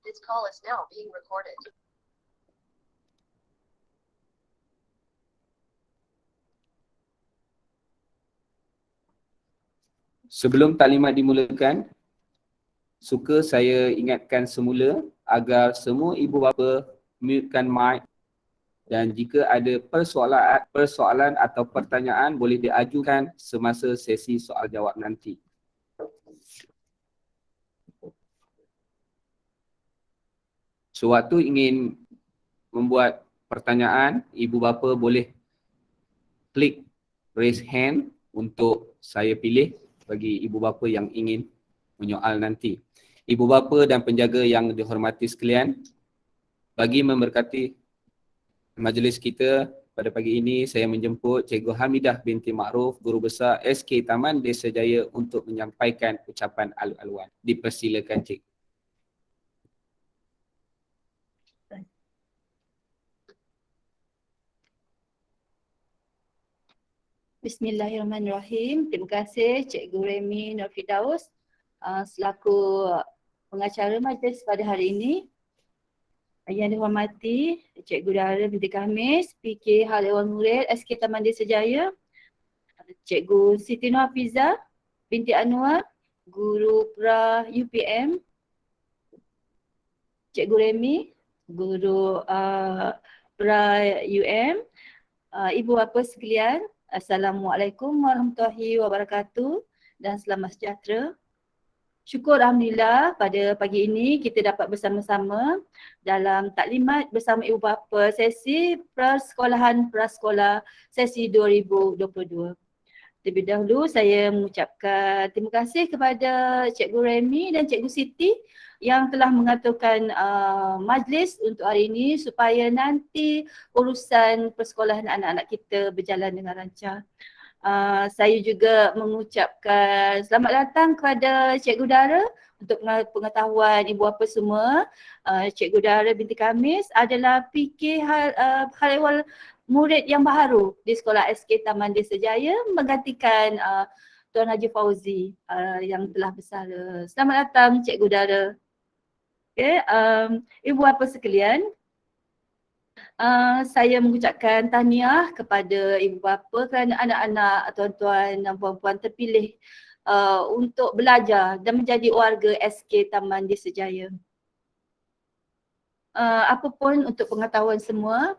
This call is now being recorded. Sebelum taklimat dimulakan, suka saya ingatkan semula agar semua ibu bapa mutekan mic dan jika ada persoalan atau pertanyaan boleh diajukan semasa sesi soal jawab nanti. Sewaktu ingin membuat pertanyaan, ibu bapa boleh klik raise hand untuk saya pilih bagi ibu bapa yang ingin menyoal nanti. Ibu bapa dan penjaga yang dihormati sekalian, bagi memberkati majlis kita pada pagi ini, saya menjemput Cikgu Hamidah binti Ma'ruf, Guru Besar SK Taman Desa Jaya untuk menyampaikan ucapan alu-aluan. Dipersilakan Cikgu. Bismillahirrahmanirrahim. Terima kasih Cikgu Remy Nur Firdaus selaku pengacara majlis pada hari ini. Yang dihormati Cikgu Dara binti Khamis, PK Hal Ehwal Murid SK Taman Desa Jaya, Cikgu Siti Nur Hafizah binti Anwar, Guru Pra UPM, Cikgu Remy, Guru Pra UM, Ibu bapa sekalian, Assalamualaikum warahmatullahi wabarakatuh dan selamat sejahtera. Syukur Alhamdulillah pada pagi ini kita dapat bersama-sama dalam taklimat bersama ibu bapa sesi prasekolahan prasekolah sesi 2022. Terlebih dahulu saya mengucapkan terima kasih kepada Cikgu Remy dan Cikgu Siti yang telah mengaturkan majlis untuk hari ini supaya nanti urusan persekolahan anak-anak kita berjalan dengan lancar. Saya juga mengucapkan selamat datang kepada Cikgu Dara untuk pengetahuan ibu bapa semua. Cikgu Dara binti Khamis adalah PK Hal Ehwal Murid yang baru di Sekolah SK Taman Desa Jaya menggantikan Tuan Haji Fauzi yang telah bersara. Selamat datang Cikgu Dara. Okay, ibu bapa sekalian, saya mengucapkan tahniah kepada ibu bapa kerana anak-anak tuan-tuan dan puan-puan terpilih untuk belajar dan menjadi warga SK Taman Desa Jaya. Apapun untuk pengetahuan semua,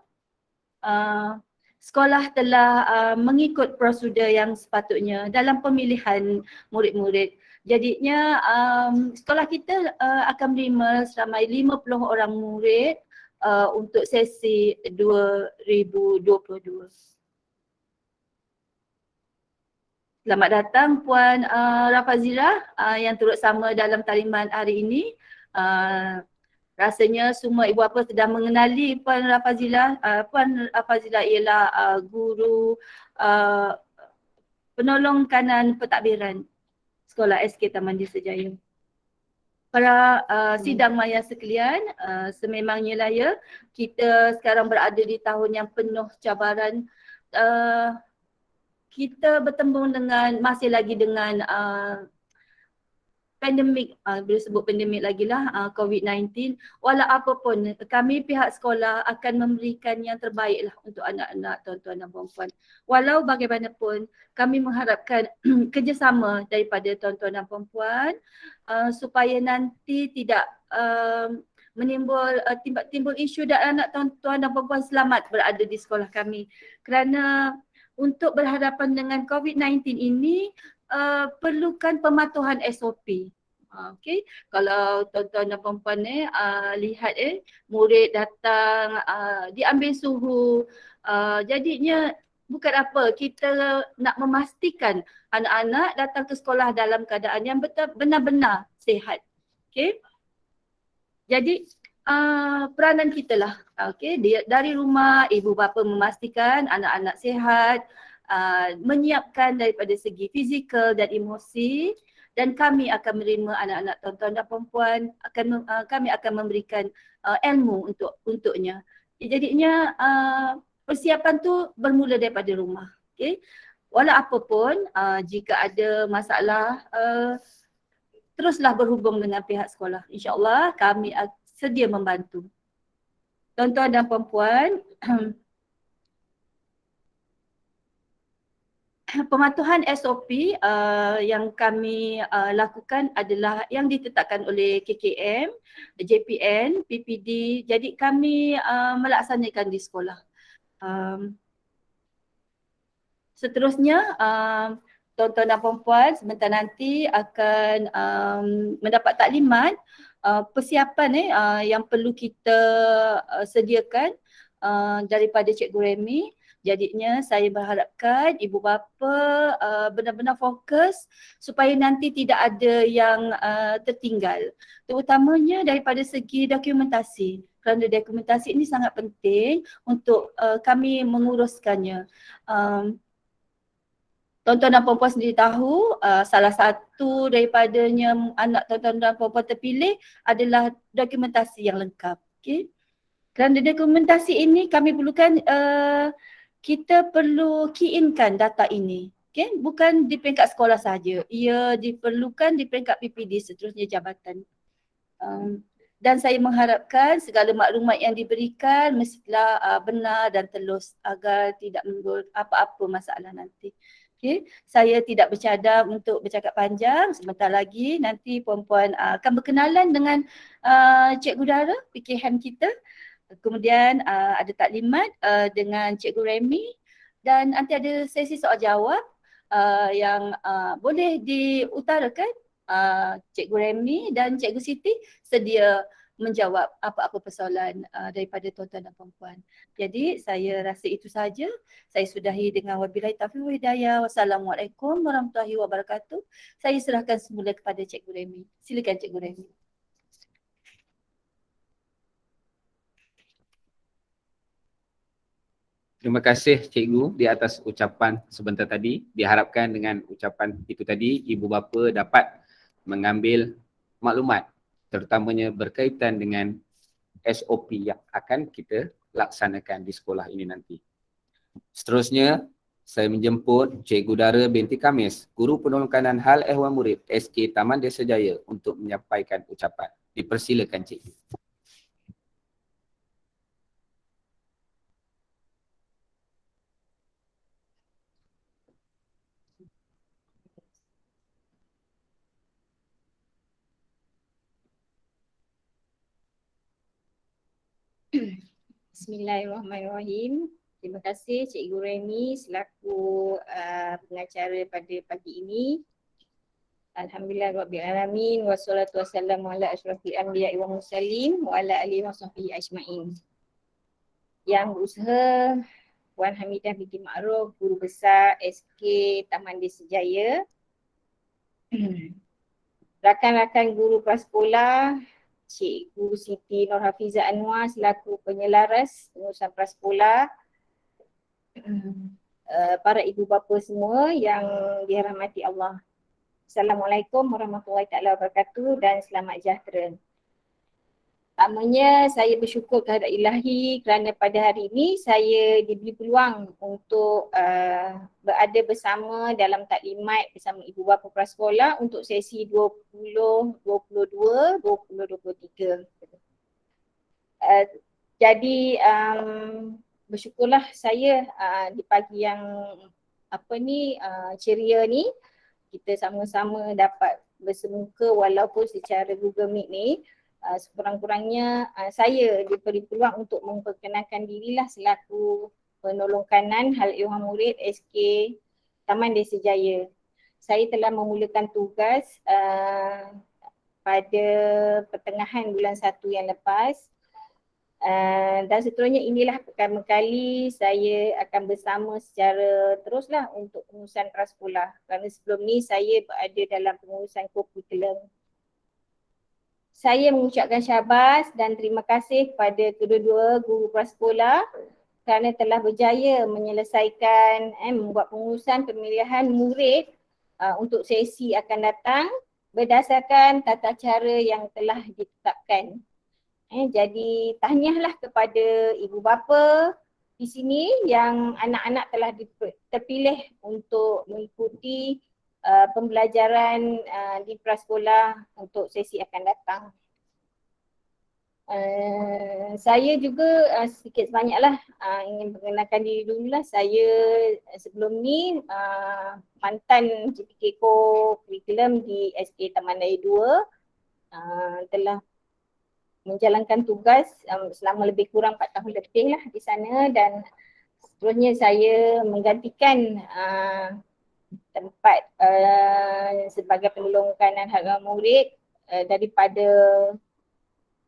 sekolah telah mengikut prosedur yang sepatutnya dalam pemilihan murid-murid. Jadinya sekolah kita akan menerima seramai 50 orang murid untuk sesi 2022. Selamat datang Puan Rafazila yang turut sama dalam taklimat hari ini. Rasanya semua ibu bapa sudah mengenali Puan Rafazila. Puan Rafazila ialah guru penolong kanan pentadbiran Sekolah SK Taman Desa Jaya. Para sidang maya sekalian, sememangnya lah ya, kita sekarang berada di tahun yang penuh cabaran. Kita bertembung dengan, masih lagi dengan pandemik, bila sebut pandemik lagi lah, COVID-19. Walau apapun, kami pihak sekolah akan memberikan yang terbaik lah untuk anak-anak tuan-tuan dan puan-puan. Walau bagaimanapun, kami mengharapkan kerjasama daripada tuan-tuan dan puan-puan supaya nanti tidak timbul isu dan anak tuan-tuan dan puan-puan selamat berada di sekolah kami. Kerana untuk berhadapan dengan COVID-19 ini, perlukan pematuhan SOP. Okay. Kalau tuan-tuan dan puan-puan lihat murid datang diambil suhu, jadinya bukan apa, kita nak memastikan anak-anak datang ke sekolah dalam keadaan yang benar-benar sihat. Okay. Jadi peranan kita lah, okay, dari rumah ibu bapa memastikan anak-anak sihat, menyiapkan daripada segi fizikal dan emosi, dan kami akan menerima anak-anak tuan-tuan dan puan-puan, kami akan memberikan ilmu untuknya. Jadinya persiapan tu bermula daripada rumah. Okay. Walau apapun, jika ada masalah, teruslah berhubung dengan pihak sekolah. InsyaAllah kami sedia membantu. Tuan-tuan dan puan-puan, pematuhan SOP yang kami lakukan adalah yang ditetapkan oleh KKM, JPN, PPD. Jadi kami melaksanakan di sekolah. Seterusnya, tuan-tuan dan puan-puan sebentar nanti akan mendapat taklimat persiapan yang perlu kita sediakan daripada Cikgu Remy. Jadinya saya berharapkan ibu bapa benar-benar fokus supaya nanti tidak ada yang tertinggal. Terutamanya daripada segi dokumentasi. Kerana dokumentasi ini sangat penting untuk kami menguruskannya. Tuan-tuan dan puan-puan sendiri tahu salah satu daripadanya anak tuan-tuan dan puan-puan terpilih adalah dokumentasi yang lengkap. Okay? Kerana dokumentasi ini kami perlukan kita perlu key in-kan data ini. Okay? Bukan di peringkat sekolah sahaja. Ia diperlukan di peringkat PPD seterusnya jabatan. Dan saya mengharapkan segala maklumat yang diberikan mestilah benar dan telus agar tidak menimbul apa-apa masalah nanti. Okay. Saya tidak bercadap untuk bercakap panjang. Sebentar lagi nanti puan-puan akan berkenalan dengan Cikgu Dara, PKM kita. Kemudian ada taklimat dengan Cikgu Remy dan nanti ada sesi soal jawab yang boleh diutarakan. Cikgu Remy dan Cikgu Siti sedia menjawab apa-apa persoalan daripada tuan-tuan dan puan-puan. Jadi saya rasa itu saja. Saya sudahi dengan wabillahi taufiq wal hidayah. Wassalamualaikum warahmatullahi wabarakatuh. Saya serahkan semula kepada Cikgu Remy. Silakan Cikgu Remy. Terima kasih Cikgu di atas ucapan sebentar tadi. Diharapkan dengan ucapan itu tadi, ibu bapa dapat mengambil maklumat terutamanya berkaitan dengan SOP yang akan kita laksanakan di sekolah ini nanti. Seterusnya, saya menjemput Cikgu Dara binti Kamis, Guru Penolong Kanan Hal Ehwal Murid SK Taman Desa Jaya untuk menyampaikan ucapan. Dipersilakan Cikgu. Bismillahirrahmanirrahim. Terima kasih Cikgu Remy selaku pengacara pada pagi ini. Alhamdulillah Rabbil Alamin. Wassalatu wassalamu ala asyrafil anbiya'i wa mursalin wa ala alihi wa sahbihi ajma'in. Yang berusaha Puan Hamidah binti Ma'ruf, Guru Besar SK Taman Desa Jaya. Rakan-rakan guru prasekolah, Cikgu Siti Nurhafizah Anwar selaku penyelaras pengurusan prasekolah, para ibu bapa semua yang dirahmati Allah. Assalamualaikum warahmatullahi wabarakatuh dan selamat sejahtera. Pertamanya saya bersyukur kehadrat Ilahi kerana pada hari ini saya diberi peluang untuk berada bersama dalam taklimat bersama ibu bapa prasekolah untuk sesi 2022-2023. Jadi bersyukurlah saya di pagi yang ceria ni kita sama-sama dapat bersemuka walaupun secara Google Meet ni. Sekurang-kurangnya saya diberi peluang untuk memperkenalkan dirilah selaku penolong kanan Hal Ehwal Murid SK Taman Desa Jaya. Saya telah memulakan tugas pada pertengahan bulan 1 yang lepas dan seterusnya inilah pertama kali saya akan bersama secara teruslah untuk pengurusan prasekolah kerana sebelum ni saya berada dalam pengurusan kurrikulum. Saya mengucapkan syabas dan terima kasih kepada kedua-dua guru prasekolah kerana telah berjaya menyelesaikan membuat pengurusan pemilihan murid untuk sesi akan datang berdasarkan tata cara yang telah ditetapkan. Jadi tahniahlah kepada ibu bapa di sini yang anak-anak telah terpilih untuk mengikuti pembelajaran di prasekolah untuk sesi akan datang. Saya juga sedikit sebanyaklah ingin perkenalkan diri dulu lah. Saya sebelum ni mantan JPK Curriculum di SK Taman Raya 2, telah menjalankan tugas selama lebih kurang 4 tahun lebih lah di sana, dan seterusnya saya menggantikan tempat sebagai penolong kanan hak murid daripada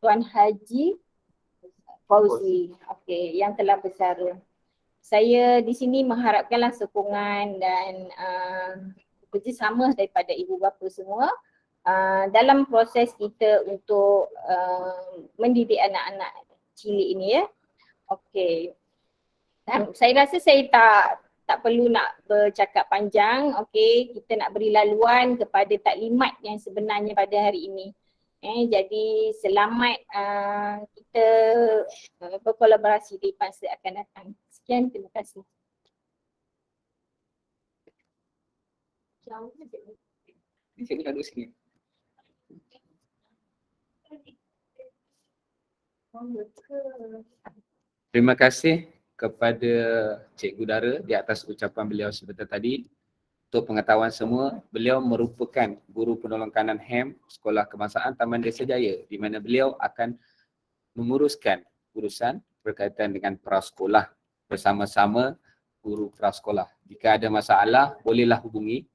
Tuan Haji Fauzi, yang telah bersara. Saya di sini mengharapkanlah sokongan dan kerjasama daripada ibu bapa semua dalam proses kita untuk mendidik anak-anak cilik ini ya. Okey. Saya rasa saya tak perlu nak bercakap panjang. Okey, kita nak beri laluan kepada taklimat yang sebenarnya pada hari ini. Jadi selamat kita berkolaborasi di masa akan datang. Sekian, terima kasih. Cikgu dah duduk sini. Terima kasih kepada Cikgu Dara di atas ucapan beliau sebentar tadi. Untuk pengetahuan semua, beliau merupakan guru penolong kanan HEM Sekolah Kebangsaan Taman Desa Jaya, di mana beliau akan menguruskan urusan berkaitan dengan prasekolah bersama-sama guru prasekolah. Jika ada masalah, bolehlah hubungi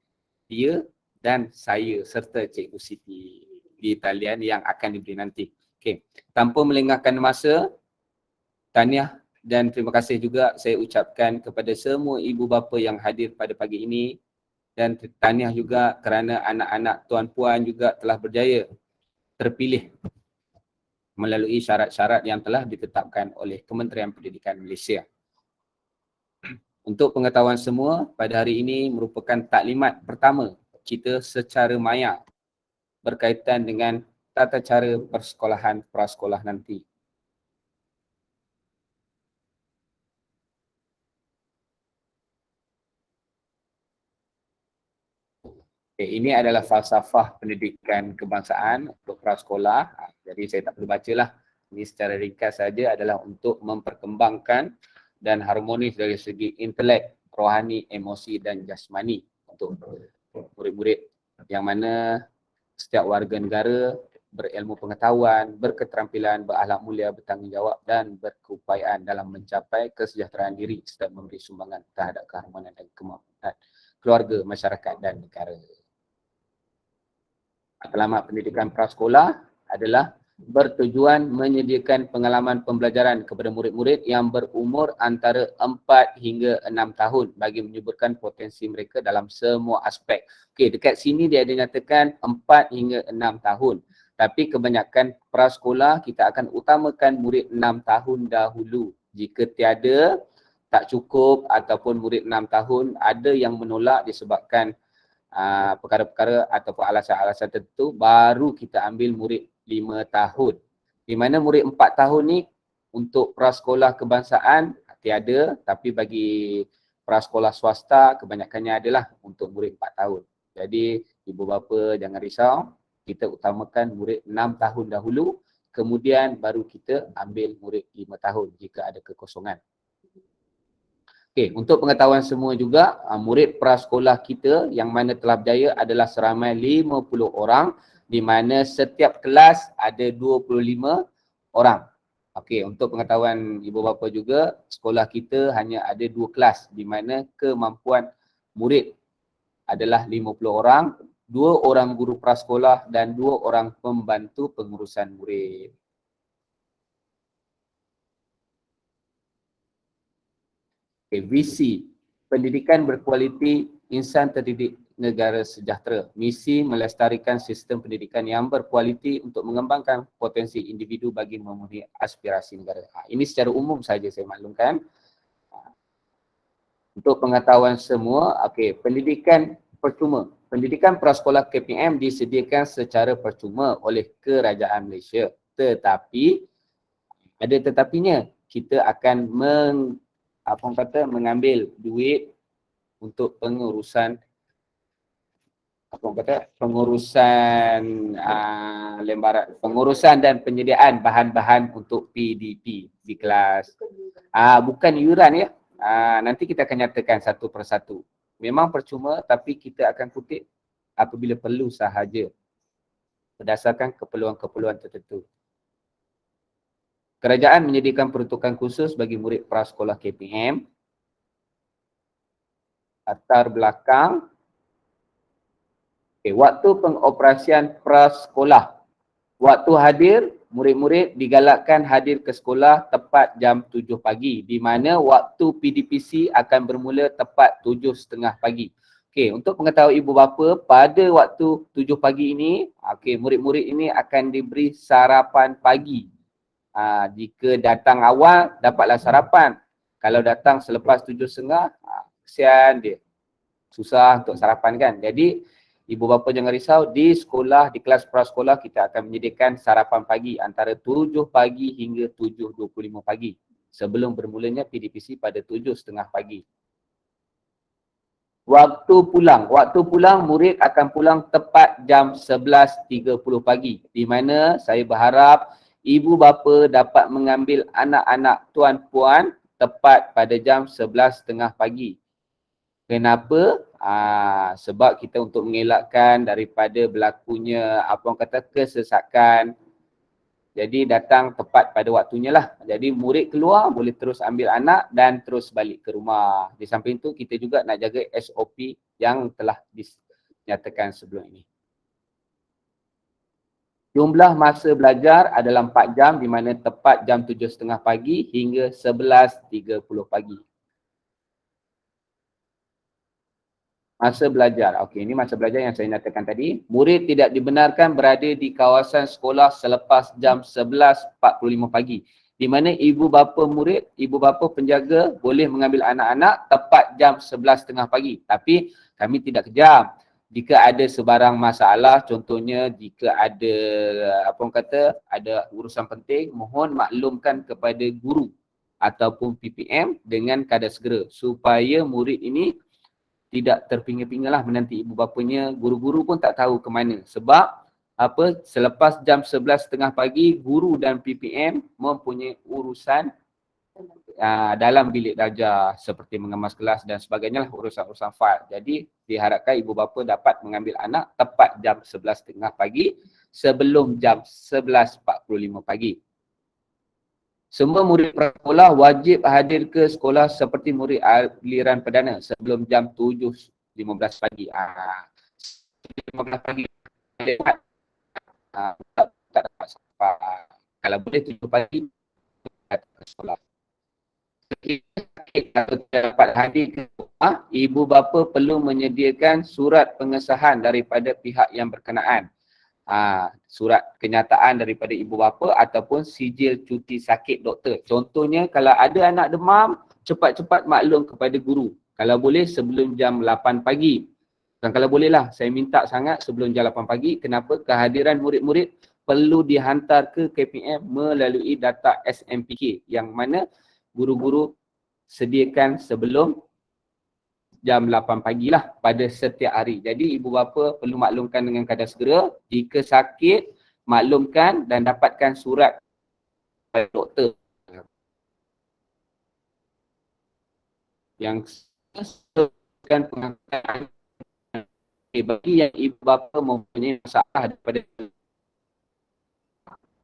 dia dan saya serta Cikgu Siti di talian yang akan diberi nanti. Okey, tanpa melengahkan masa, tahniah dan terima kasih juga saya ucapkan kepada semua ibu bapa yang hadir pada pagi ini, dan tahniah juga kerana anak-anak tuan puan juga telah berjaya terpilih melalui syarat-syarat yang telah ditetapkan oleh Kementerian Pendidikan Malaysia. Untuk pengetahuan semua, pada hari ini merupakan taklimat pertama kita secara maya berkaitan dengan tata cara persekolahan prasekolah nanti. Okay, ini adalah falsafah pendidikan kebangsaan untuk prasekolah. Jadi saya tak perlu bacalah. Ini secara ringkas saja adalah untuk memperkembangkan dan harmonis dari segi intelek, rohani, emosi dan jasmani untuk murid-murid, yang mana setiap warga negara berilmu pengetahuan, berketerampilan, berakhlak mulia, bertanggungjawab dan berkeupayaan dalam mencapai kesejahteraan diri serta memberi sumbangan terhadap keharmonian dan kemakmuran keluarga, masyarakat dan negara. Matlamat pendidikan prasekolah adalah bertujuan menyediakan pengalaman pembelajaran kepada murid-murid yang berumur antara 4 hingga 6 tahun bagi menyuburkan potensi mereka dalam semua aspek. Okey, dekat sini dia ada nyatakan 4 hingga 6 tahun. Tapi kebanyakan prasekolah kita akan utamakan murid 6 tahun dahulu. Jika tiada, tak cukup ataupun murid 6 tahun ada yang menolak disebabkan perkara-perkara ataupun alasan-alasan tertentu, baru kita ambil murid 5 tahun. Di mana murid 4 tahun ni untuk prasekolah kebangsaan tiada, tapi bagi prasekolah swasta kebanyakannya adalah untuk murid 4 tahun. Jadi ibu bapa jangan risau, kita utamakan murid 6 tahun dahulu, kemudian baru kita ambil murid 5 tahun jika ada kekosongan. Okey, untuk pengetahuan semua juga, murid prasekolah kita yang mana telah berjaya adalah seramai 50 orang, di mana setiap kelas ada 25 orang. Okey, untuk pengetahuan ibu bapa juga, sekolah kita hanya ada 2 kelas, di mana kemampuan murid adalah 50 orang, 2 orang guru prasekolah dan 2 orang pembantu pengurusan murid. Okay, visi, pendidikan berkualiti, insan terdidik, negara sejahtera. Misi, melestarikan sistem pendidikan yang berkualiti untuk mengembangkan potensi individu bagi memenuhi aspirasi negara. Ini secara umum saja saya maklumkan. Untuk pengetahuan semua, okay, pendidikan percuma. Pendidikan prasekolah KPM disediakan secara percuma oleh Kerajaan Malaysia. Tetapi, ada tetapinya, kita akan mengambil duit untuk pengurusan apa orang kata, pengurusan dan penyediaan bahan-bahan untuk PDP di kelas. Bukan iuran ya. Nanti kita akan nyatakan satu persatu. Memang percuma tapi kita akan kutip apabila perlu sahaja berdasarkan keperluan-keperluan tertentu. Kerajaan menyediakan peruntukan khusus bagi murid prasekolah KPM. Latar belakang. Waktu pengoperasian prasekolah. Waktu hadir, murid-murid digalakkan hadir ke sekolah tepat jam 7 pagi. Di mana waktu PDPC akan bermula tepat 7.30 pagi. Okey, untuk mengetahui ibu bapa, pada waktu 7 pagi ini, murid-murid ini akan diberi sarapan pagi. Jika datang awal, dapatlah sarapan. Kalau datang selepas 7.30, kesian dia. Susah untuk sarapan kan. Jadi, ibu bapa jangan risau, di sekolah, di kelas prasekolah kita akan menyediakan sarapan pagi antara 7 pagi hingga 7.25 pagi. Sebelum bermulanya PDPC pada 7.30 pagi. Waktu pulang murid akan pulang tepat jam 11.30 pagi. Di mana saya berharap ibu bapa dapat mengambil anak-anak tuan-puan tepat pada jam 11.30 pagi. Kenapa? Sebab kita untuk mengelakkan daripada berlakunya kesesakan. Jadi datang tepat pada waktunya lah. Jadi murid keluar boleh terus ambil anak dan terus balik ke rumah. Di samping itu kita juga nak jaga SOP yang telah dinyatakan sebelum ini. Jumlah masa belajar adalah 4 jam di mana tepat jam 7.30 pagi hingga 11.30 pagi. Masa belajar. Okey, ini masa belajar yang saya nyatakan tadi. Murid tidak dibenarkan berada di kawasan sekolah selepas jam 11.45 pagi. Di mana ibu bapa murid, ibu bapa penjaga boleh mengambil anak-anak tepat jam 11.30 pagi. Tapi kami tidak kejam. Jika ada sebarang masalah, contohnya jika ada ada urusan penting, mohon maklumkan kepada guru ataupun PPM dengan kadar segera supaya murid ini tidak terpinga-pinga lah menanti ibu bapanya. Guru-guru pun tak tahu ke mana. Sebab selepas jam 11.30 pagi, guru dan PPM mempunyai urusan dalam bilik darjah seperti mengemas kelas dan sebagainya lah, urusan-urusan fail. Jadi diharapkan ibu bapa dapat mengambil anak tepat jam 11.30 pagi sebelum jam 11.45 pagi. Semua murid prasekolah wajib hadir ke sekolah seperti murid aliran perdana sebelum jam 7.15 pagi. 7.15 pagi. Tak dapat sampai. Kalau boleh 7 pagi, datang ke sekolah. Kalau tidak dapat hadir ke sekolah, ibu bapa perlu menyediakan surat pengesahan daripada pihak yang berkenaan. Surat kenyataan daripada ibu bapa ataupun sijil cuti sakit doktor. Contohnya kalau ada anak demam, cepat-cepat maklum kepada guru. Kalau boleh sebelum jam 8 pagi. Dan kalau bolehlah, saya minta sangat sebelum jam 8 pagi. Kenapa? Kehadiran murid-murid perlu dihantar ke KPM melalui data SMPK yang mana guru-guru sediakan sebelum jam 8 pagi lah pada setiap hari. Jadi ibu bapa perlu maklumkan dengan kadar segera. Jika sakit, maklumkan dan dapatkan surat dari doktor yang sesuaikan pengangkatan bagi yang ibu bapa mempunyai masalah daripada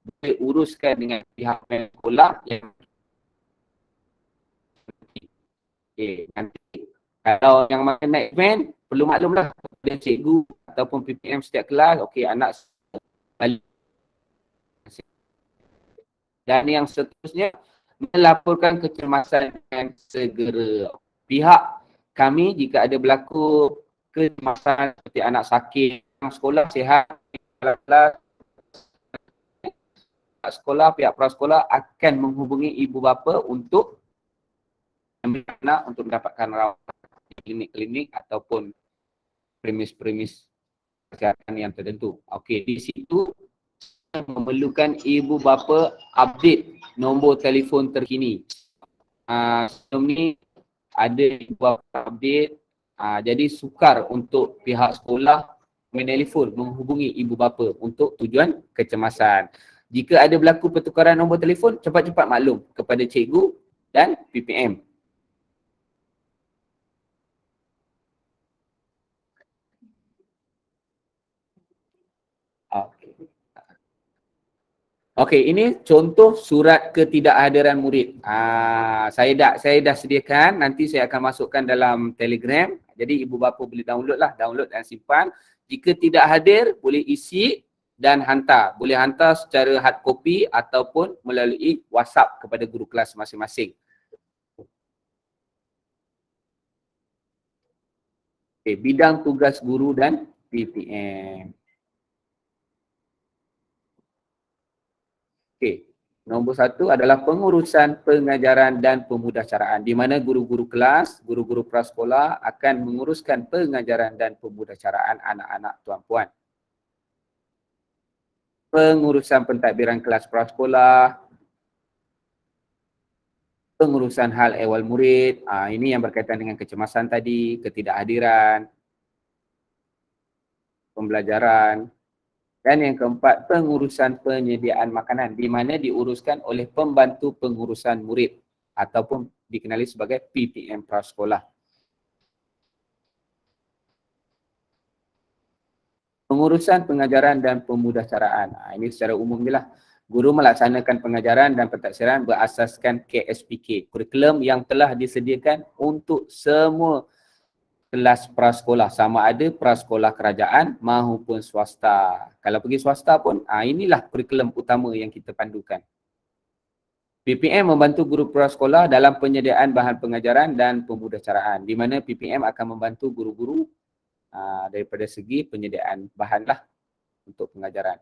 boleh uruskan dengan pihak sekolah yang nanti kalau yang makan naik van, perlu maklumlah kepada cikgu ataupun PPM setiap kelas, okey anak balik. Dan yang seterusnya, melaporkan kecemasan dengan segera. Pihak kami jika ada berlaku kecemasan seperti anak sakit, sekolah sihat, pihak prasekolah akan menghubungi ibu bapa untuk ambil anak untuk mendapatkan rawatan klinik-klinik ataupun premis-premis kesihatan yang tertentu. Okey, di situ memerlukan ibu bapa update nombor telefon terkini. Sebelum ni ada ibu bapa update, jadi sukar untuk pihak sekolah menelefon, menghubungi ibu bapa untuk tujuan kecemasan. Jika ada berlaku pertukaran nombor telefon, cepat-cepat maklum kepada cikgu dan PPM. Okey, ini contoh surat ketidakhadiran murid. Saya dah sediakan, nanti saya akan masukkan dalam Telegram. Jadi ibu bapa boleh download dan simpan. Jika tidak hadir, boleh isi dan hantar. Boleh hantar secara hard copy ataupun melalui WhatsApp kepada guru kelas masing-masing. Okey, bidang tugas guru dan PPM. Okey, nombor 1 adalah pengurusan pengajaran dan pemudahcaraan, di mana guru-guru kelas, guru-guru prasekolah akan menguruskan pengajaran dan pemudahcaraan anak-anak tuan-puan. Pengurusan pentadbiran kelas prasekolah, pengurusan hal ehwal murid, ini yang berkaitan dengan kecemasan tadi, ketidakhadiran, pembelajaran. Dan yang keempat, pengurusan penyediaan makanan, di mana diuruskan oleh pembantu pengurusan murid ataupun dikenali sebagai PPM prasekolah. Pengurusan pengajaran dan pemudahcaraan. Ini secara umum je lah. Guru melaksanakan pengajaran dan pentadbiran berasaskan KSPK, kurikulum yang telah disediakan untuk semua kelas prasekolah, sama ada prasekolah kerajaan maupun swasta. Kalau pergi swasta pun, inilah kurikulum utama yang kita pandukan. PPM membantu guru prasekolah dalam penyediaan bahan pengajaran dan pemudahcaraan, di mana PPM akan membantu guru-guru daripada segi penyediaan bahan lah untuk pengajaran.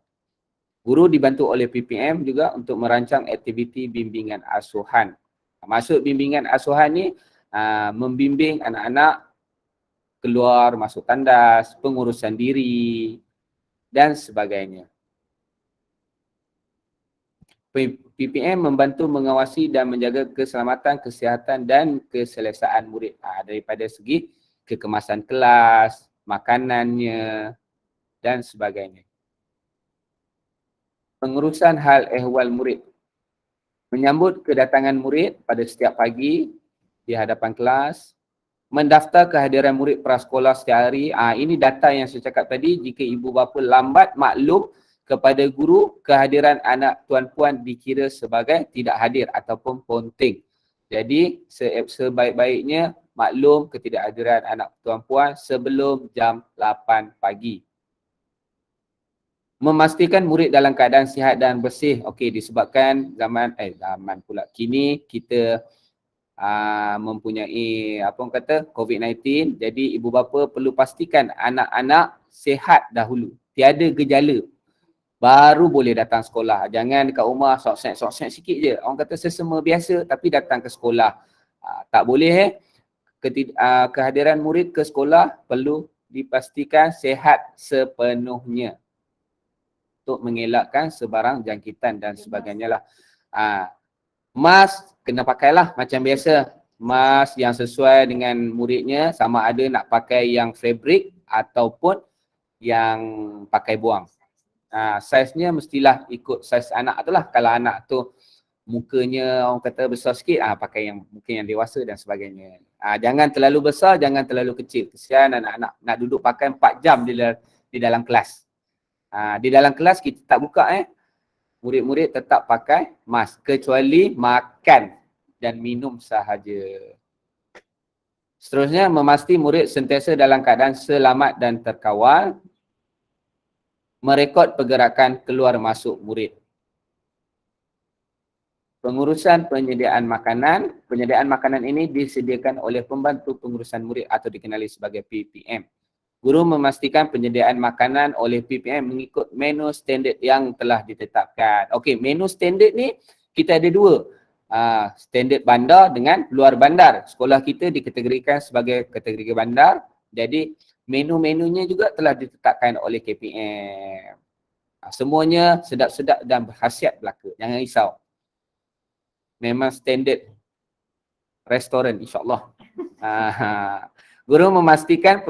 Guru dibantu oleh PPM juga untuk merancang aktiviti bimbingan asuhan. Maksud bimbingan asuhan ni, membimbing anak-anak keluar, masuk tandas, pengurusan diri dan sebagainya. PPM membantu mengawasi dan menjaga keselamatan, kesihatan dan keselesaan murid daripada segi kekemasan kelas, makanannya dan sebagainya. Pengurusan hal ehwal murid. Menyambut kedatangan murid pada setiap pagi di hadapan kelas, mendaftar kehadiran murid prasekolah setiap hari. Ini data yang saya cakap tadi. Jika ibu bapa lambat maklum kepada guru, kehadiran anak tuan-puan dikira sebagai tidak hadir ataupun ponting. Jadi sebaik-baiknya maklum ketidakhadiran anak tuan-puan sebelum jam 8 pagi. Memastikan murid dalam keadaan sihat dan bersih. Okey, disebabkan zaman pula kini kita mempunyai COVID-19, jadi ibu bapa perlu pastikan anak-anak sihat dahulu, tiada gejala, baru boleh datang sekolah. Jangan dekat rumah sok-sok sikit je, orang kata sesama biasa tapi datang ke sekolah. Tak boleh. Kehadiran murid ke sekolah perlu dipastikan sihat sepenuhnya untuk mengelakkan sebarang jangkitan dan sebagainya lah. Mask kena pakailah macam biasa. Mask yang sesuai dengan muridnya, sama ada nak pakai yang fabric ataupun yang pakai buang. Saiznya mestilah ikut saiz anak tu lah. Kalau anak tu mukanya orang kata besar sikit, pakai yang mungkin yang dewasa dan sebagainya. Jangan terlalu besar, jangan terlalu kecil. Kesian anak-anak nak duduk pakai 4 jam di dalam kelas. Di dalam kelas kita tak buka murid-murid tetap pakai mask kecuali makan dan minum sahaja. Seterusnya, memastikan murid sentiasa dalam keadaan selamat dan terkawal. Merekod pergerakan keluar masuk murid. Pengurusan penyediaan makanan. Penyediaan makanan ini disediakan oleh pembantu pengurusan murid atau dikenali sebagai PPM. Guru memastikan penyediaan makanan oleh PPM mengikut menu standard yang telah ditetapkan. Okey, menu standard ni kita ada dua. Standard bandar dengan luar bandar. Sekolah kita dikategorikan sebagai kategori bandar. Jadi menu-menunya juga telah ditetapkan oleh KPM. Semuanya sedap-sedap dan berkhasiat belaka. Jangan risau. Memang standard restoran insyaAllah. Guru memastikan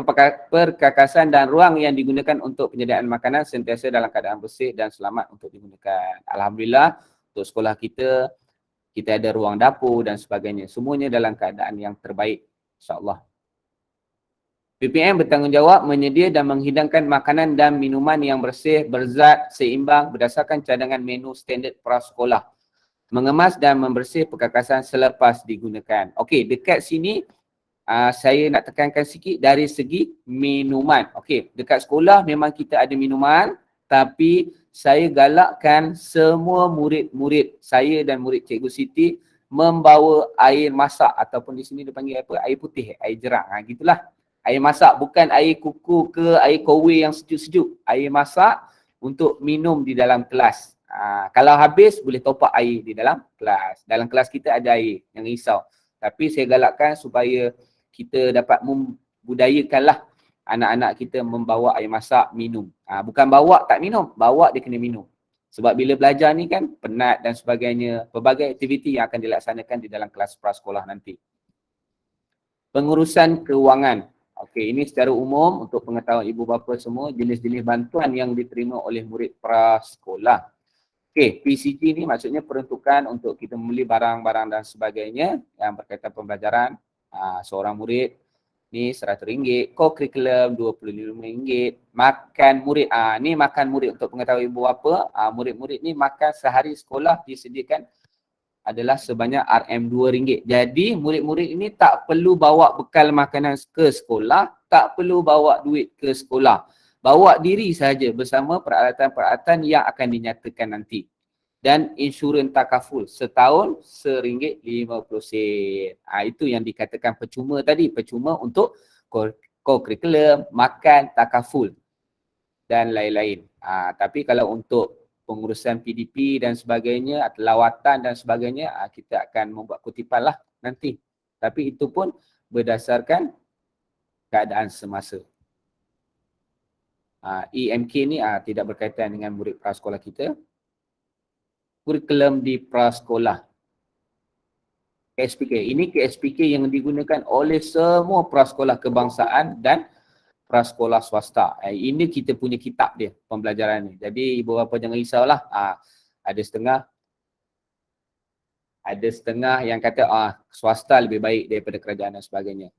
perkakasan dan ruang yang digunakan untuk penyediaan makanan sentiasa dalam keadaan bersih dan selamat untuk digunakan. Alhamdulillah, untuk sekolah kita ada ruang dapur dan sebagainya. Semuanya dalam keadaan yang terbaik, insyaAllah. PPM bertanggungjawab menyedia dan menghidangkan makanan dan minuman yang bersih, berzat, seimbang berdasarkan cadangan menu standard prasekolah. Mengemas dan membersih perkakasan selepas digunakan. Okey, dekat sini saya nak tekankan sikit dari segi minuman. Okey, dekat sekolah memang kita ada minuman, tapi saya galakkan semua murid-murid saya dan murid Cikgu Siti membawa air masak ataupun di sini dipanggil apa? Air putih, air jerang. Gitulah. Air masak, bukan air kuku ke air kowe yang sejuk-sejuk. Air masak untuk minum di dalam kelas. Kalau habis boleh top up air di dalam kelas. Dalam kelas kita ada air, jangan risau. Tapi saya galakkan supaya kita dapat membudayakanlah anak-anak kita membawa air masak minum. Bukan bawa tak minum, bawa dia kena minum. Sebab bila belajar ni kan penat dan sebagainya, pelbagai aktiviti yang akan dilaksanakan di dalam kelas prasekolah nanti. Pengurusan kewangan. Okey, ini secara umum untuk pengetahuan ibu bapa semua jenis-jenis bantuan yang diterima oleh murid prasekolah. Okey, PCG ni maksudnya peruntukan untuk kita membeli barang-barang dan sebagainya yang berkaitan pembelajaran. Seorang murid ni RM100, co-curriculum RM25, makan murid. Ni makan murid untuk pengetahuan ibu bapa. Murid-murid ni makan sehari sekolah disediakan adalah sebanyak RM2. Jadi murid-murid ini tak perlu bawa bekal makanan ke sekolah, tak perlu bawa duit ke sekolah. Bawa diri saja bersama peralatan-peralatan yang akan dinyatakan nanti. Dan insurans takaful setahun RM1.50. Itu yang dikatakan percuma tadi, percuma untuk co-curriculum, makan, takaful dan lain-lain. Tapi kalau untuk pengurusan PDP dan sebagainya, lawatan dan sebagainya, kita akan membuat kutipan lah nanti. Tapi itu pun berdasarkan keadaan semasa. EMK ni tidak berkaitan dengan murid prasekolah kita. Kurikulum di prasekolah. KSPK. Ini KSPK yang digunakan oleh semua prasekolah kebangsaan dan prasekolah swasta. Ini kita punya kitab dia, pembelajaran ni. Jadi ibu bapa jangan risaulah. Ada setengah yang kata swasta lebih baik daripada kerajaan dan sebagainya.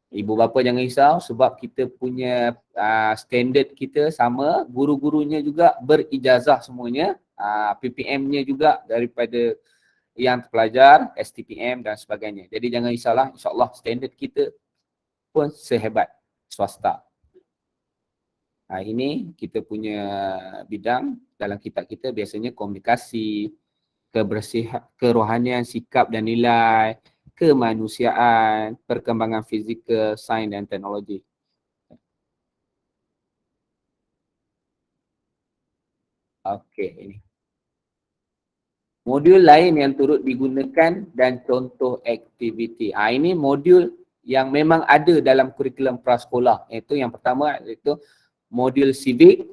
Ibu bapa jangan risau sebab kita punya standard kita sama, guru-gurunya juga berijazah semuanya, PPM-nya juga daripada yang terpelajar, STPM dan sebagainya. Jadi jangan risaulah, insya-Allah standard kita pun sehebat swasta. Ini kita punya bidang dalam kitab kita biasanya komunikasi, kebersihan, kerohanian, sikap dan nilai, kemanusiaan, perkembangan fizikal, sains dan teknologi. Okey, ini. Modul lain yang turut digunakan dan contoh aktiviti. Ini modul yang memang ada dalam kurikulum prasekolah. Itu yang pertama, iaitu modul civic,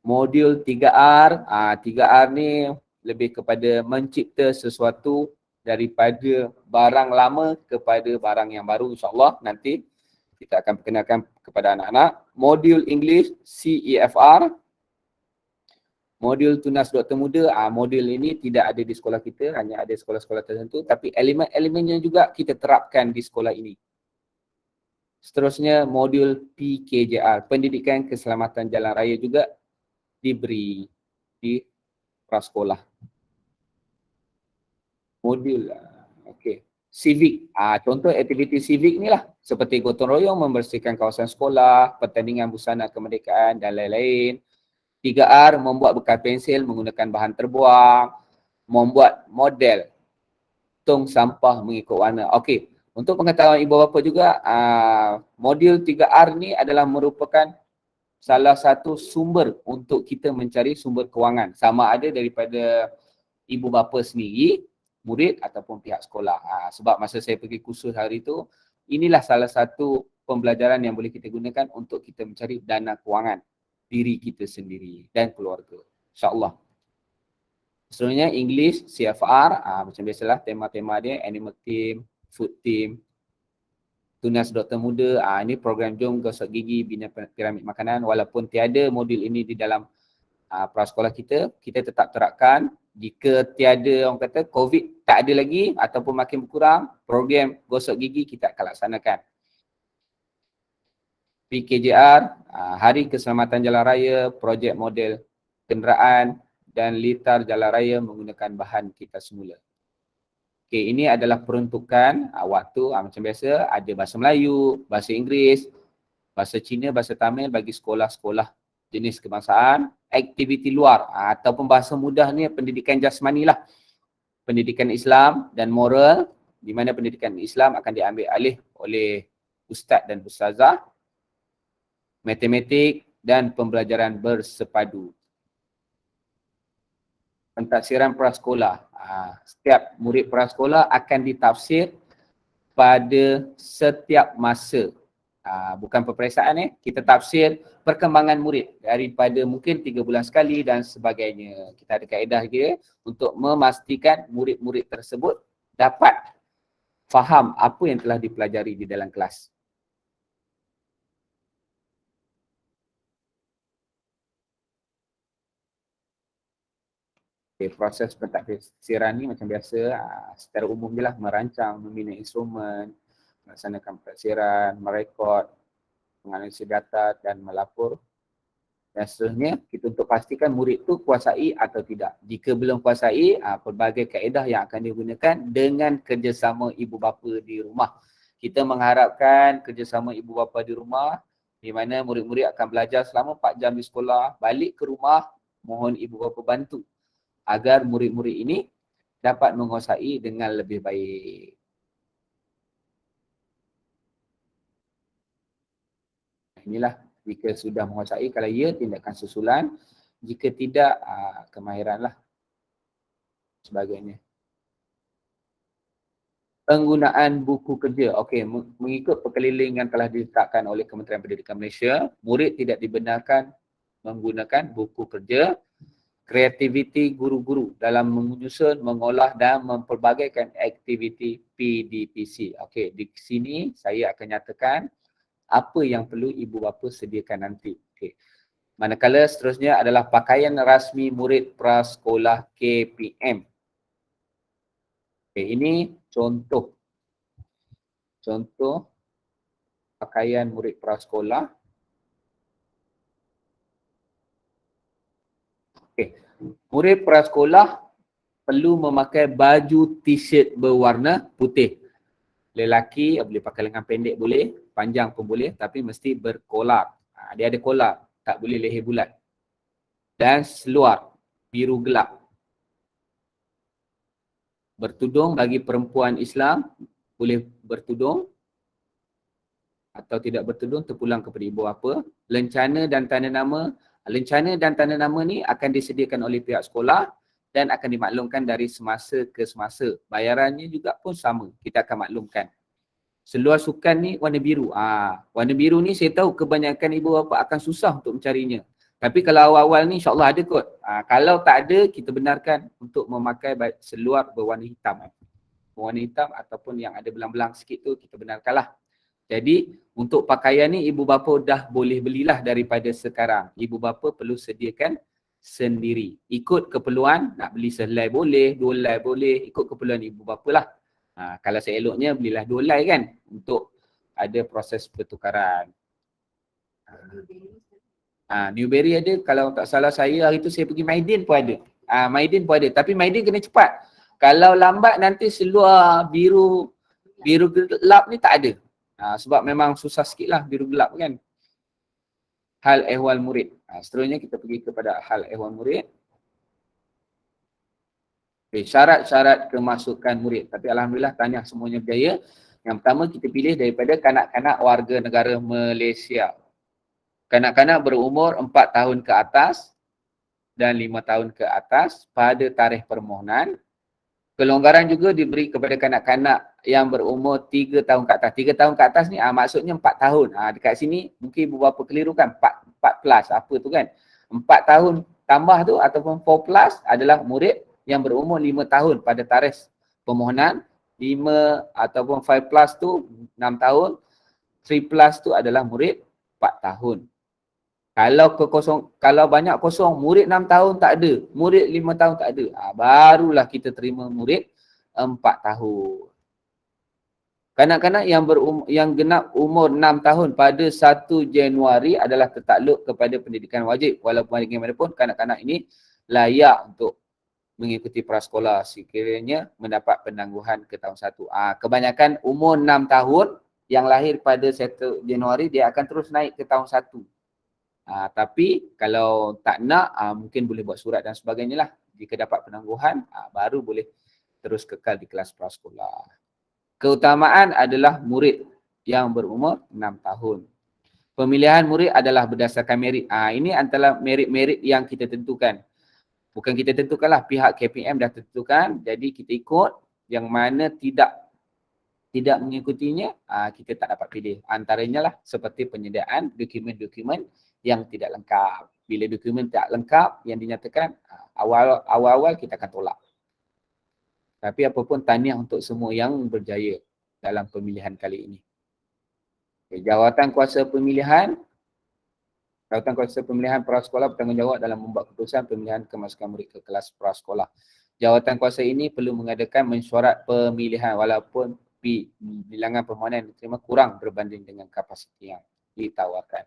modul 3R. 3R ni lebih kepada mencipta sesuatu daripada barang lama kepada barang yang baru, insyaAllah nanti kita akan perkenalkan kepada anak-anak. Modul English CEFR, modul Tunas Doktor Muda, modul ini tidak ada di sekolah kita, hanya ada sekolah-sekolah tertentu, tapi elemen-elemennya juga kita terapkan di sekolah ini. Seterusnya modul PKJR, Pendidikan Keselamatan Jalan Raya juga diberi di prasekolah. Modul, okey. Civic, contoh aktiviti civic ni lah, seperti gotong royong membersihkan kawasan sekolah, pertandingan busana kemerdekaan dan lain-lain. 3R, membuat bekal pensil menggunakan bahan terbuang, membuat model tong sampah mengikut warna. Okey, untuk pengetahuan ibu bapa juga, modul 3R ni adalah merupakan salah satu sumber untuk kita mencari sumber kewangan. Sama ada daripada ibu bapa sendiri, murid ataupun pihak sekolah. Sebab masa saya pergi kursus hari itu, inilah salah satu pembelajaran yang boleh kita gunakan untuk kita mencari dana kewangan diri kita sendiri dan keluarga. InsyaAllah. Seterusnya English, CFR, macam biasalah tema-tema dia, animal team, food team, Tunas Doktor Muda, ini program Jom Gosok Gigi Bina Piramid Makanan. Walaupun tiada modul ini di dalam prasekolah kita, kita tetap terapkan. Jika tiada, orang kata COVID tak ada lagi ataupun makin berkurang, program Gosok Gigi kita akan laksanakan. PKJR, Hari Keselamatan Jalan Raya, projek model kenderaan dan litar jalan raya menggunakan bahan kita semula. Okey, ini adalah peruntukan waktu macam biasa, ada bahasa Melayu, bahasa Inggeris, bahasa Cina, bahasa Tamil bagi sekolah-sekolah jenis kebangsaan, aktiviti luar ataupun bahasa mudah ni pendidikan jasmani lah. Pendidikan Islam dan moral, di mana pendidikan Islam akan diambil alih oleh ustaz dan ustazah. Matematik dan pembelajaran bersepadu. Pentafsiran prasekolah. Setiap murid prasekolah akan ditafsir pada setiap masa. Bukan peperiksaan kita tafsir perkembangan murid daripada mungkin 3 bulan sekali dan sebagainya. Kita ada kaedah dia untuk memastikan murid-murid tersebut dapat faham apa yang telah dipelajari di dalam kelas. Proses pentafsiran ni macam biasa, secara umum je lah, merancang, membina instrumen, melaksanakan pentafsiran, merekod, menganalisis data dan melapor. Dan seterusnya, kita untuk pastikan murid tu kuasai atau tidak. Jika belum kuasai, pelbagai kaedah yang akan digunakan dengan kerjasama ibu bapa di rumah. Kita mengharapkan kerjasama ibu bapa di rumah, di mana murid-murid akan belajar selama 4 jam di sekolah, balik ke rumah, mohon ibu bapa bantu agar murid-murid ini dapat menguasai dengan lebih baik. Inilah jika sudah menguasai, kalau ya tindakan susulan, jika tidak kemahiranlah sebagainya. Penggunaan buku kerja. Okey, mengikut perkeliling yang telah ditetapkan oleh Kementerian Pendidikan Malaysia, murid tidak dibenarkan menggunakan buku kerja. Kreativiti guru-guru dalam menyusun, mengolah dan mempelbagaikan aktiviti PDPC. Okey, di sini saya akan nyatakan apa yang perlu ibu bapa sediakan nanti. Okey. Manakala seterusnya adalah pakaian rasmi murid prasekolah KPM. Okey, ini contoh pakaian murid prasekolah. Murid prasekolah perlu memakai baju t-shirt berwarna putih. Lelaki boleh pakai lengan pendek boleh, panjang pun boleh, tapi mesti berkolar. Dia ada kolar, tak boleh leher bulat. Dan seluar biru gelap. Bertudung bagi perempuan Islam, boleh bertudung atau tidak bertudung terpulang kepada ibu bapa. Lencana dan tanda nama. Lencana dan tanda nama ni akan disediakan oleh pihak sekolah dan akan dimaklumkan dari semasa ke semasa. Bayarannya juga pun sama, kita akan maklumkan. Seluar sukan ni warna biru. Warna biru ni saya tahu kebanyakan ibu bapa akan susah untuk mencarinya. Tapi kalau awal-awal ni insyaAllah ada kot. Kalau tak ada, kita benarkan untuk memakai seluar berwarna hitam. Berwarna hitam ataupun yang ada belang-belang sikit tu kita benarkanlah. Jadi untuk pakaian ni ibu bapa dah boleh belilah daripada sekarang. Ibu bapa perlu sediakan sendiri. Ikut keperluan, nak beli sehelai boleh, 2 helai boleh, ikut keperluan ibu bapa lah. Kalau seeloknya belilah 2 helai kan untuk ada proses pertukaran. Newberry ada, kalau tak salah saya hari tu saya pergi Maidin pun ada. Maidin pun ada, tapi Maidin kena cepat. Kalau lambat nanti seluar biru gelap ni tak ada. Sebab memang susah sikit lah biru gelap kan. Hal ehwal murid. Seterusnya kita pergi kepada hal ehwal murid. Okay, syarat-syarat kemasukan murid. Tapi Alhamdulillah tanya semuanya berjaya. Yang pertama kita pilih daripada kanak-kanak warga negara Malaysia. Kanak-kanak berumur 4 tahun ke atas dan 5 tahun ke atas pada tarikh permohonan. Kelonggaran juga diberi kepada kanak-kanak yang berumur 3 tahun ke atas. 3 tahun ke atas ni maksudnya 4 tahun. Dekat sini mungkin ibu bapa keliru kan 4 plus apa tu kan. 4 tahun tambah tu ataupun 4 plus adalah murid yang berumur 5 tahun pada tarikh permohonan. 5 ataupun 5 plus tu 6 tahun. 3+ tu adalah murid 4 tahun. Kalau banyak kosong, murid 6 tahun tak ada, murid 5 tahun tak ada, barulah kita terima murid 4 tahun. Kanak-kanak yang genap umur 6 tahun pada 1 Januari adalah tertakluk kepada pendidikan wajib. Walaupun bagaimanapun kanak-kanak ini layak untuk mengikuti prasekolah sekiranya mendapat penangguhan ke tahun 1. Kebanyakan umur 6 tahun yang lahir pada 1 Januari dia akan terus naik ke tahun 1. Tapi kalau tak nak, mungkin boleh buat surat dan sebagainya lah. Jika dapat penangguhan, baru boleh terus kekal di kelas prasekolah. Keutamaan adalah murid yang berumur 6 tahun. Pemilihan murid adalah berdasarkan merit. Ini antara merit-merit yang kita tentukan. Bukan kita tentukanlah, pihak KPM dah tentukan. Jadi kita ikut, yang mana tidak mengikutinya, kita tak dapat pilih. Antaranya lah seperti penyediaan dokumen-dokumen yang tidak lengkap. Bila dokumen tak lengkap yang dinyatakan, awal-awal kita akan tolak. Tapi apapun tahniah untuk semua yang berjaya dalam pemilihan kali ini. Jawatan kuasa pemilihan prasekolah bertanggungjawab dalam membuat keputusan pemilihan kemasukan murid ke kelas prasekolah. Jawatan kuasa ini perlu mengadakan mesyuarat pemilihan walaupun bilangan permohonan yang diterima kurang berbanding dengan kapasiti yang ditawarkan.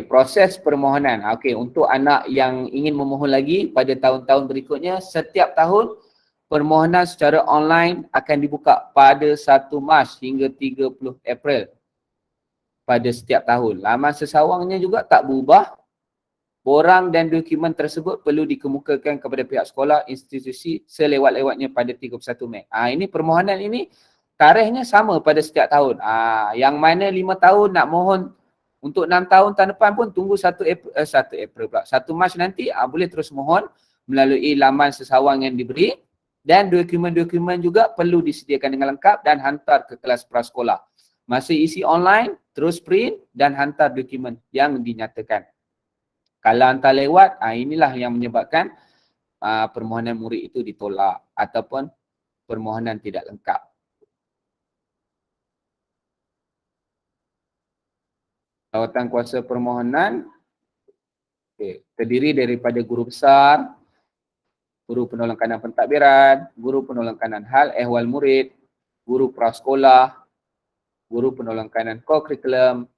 Proses permohonan. Untuk anak yang ingin memohon lagi pada tahun-tahun berikutnya, setiap tahun permohonan secara online akan dibuka pada 1 Mac hingga 30 April pada setiap tahun. Laman sesawangnya juga tak berubah. Borang dan dokumen tersebut perlu dikemukakan kepada pihak sekolah, institusi selewat-lewatnya pada 31 Mei. Ini permohonan ini tarikhnya sama pada setiap tahun. Yang mana 5 tahun nak mohon untuk 6 tahun tahun depan pun tunggu 1 Mac nanti boleh terus mohon melalui laman sesawang yang diberi. Dan dokumen-dokumen juga perlu disediakan dengan lengkap dan hantar ke kelas prasekolah. Masa isi online, terus print dan hantar dokumen yang dinyatakan. Kalau hantar lewat, inilah yang menyebabkan permohonan murid itu ditolak ataupun permohonan tidak lengkap. Jawatan kuasa permohonan terdiri daripada guru besar, guru penolong kanan pentadbiran, guru penolong kanan hal ehwal murid, guru prasekolah, guru penolong kanan co-curriculum,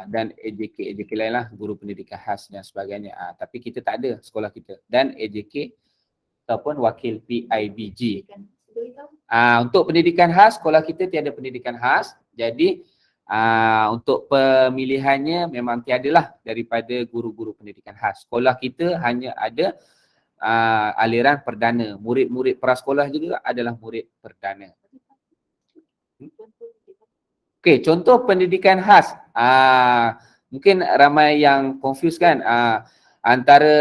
dan AJK lain lah, guru pendidikan khas dan sebagainya. Tapi kita tak ada sekolah kita. Dan AJK ataupun wakil PIBG. Untuk pendidikan khas, sekolah kita tiada pendidikan khas. Jadi untuk pemilihannya memang tiadalah daripada guru-guru pendidikan khas. Sekolah kita hanya ada aliran perdana. Murid-murid prasekolah juga adalah murid perdana. Contoh pendidikan khas. Mungkin ramai yang confuse kan. Antara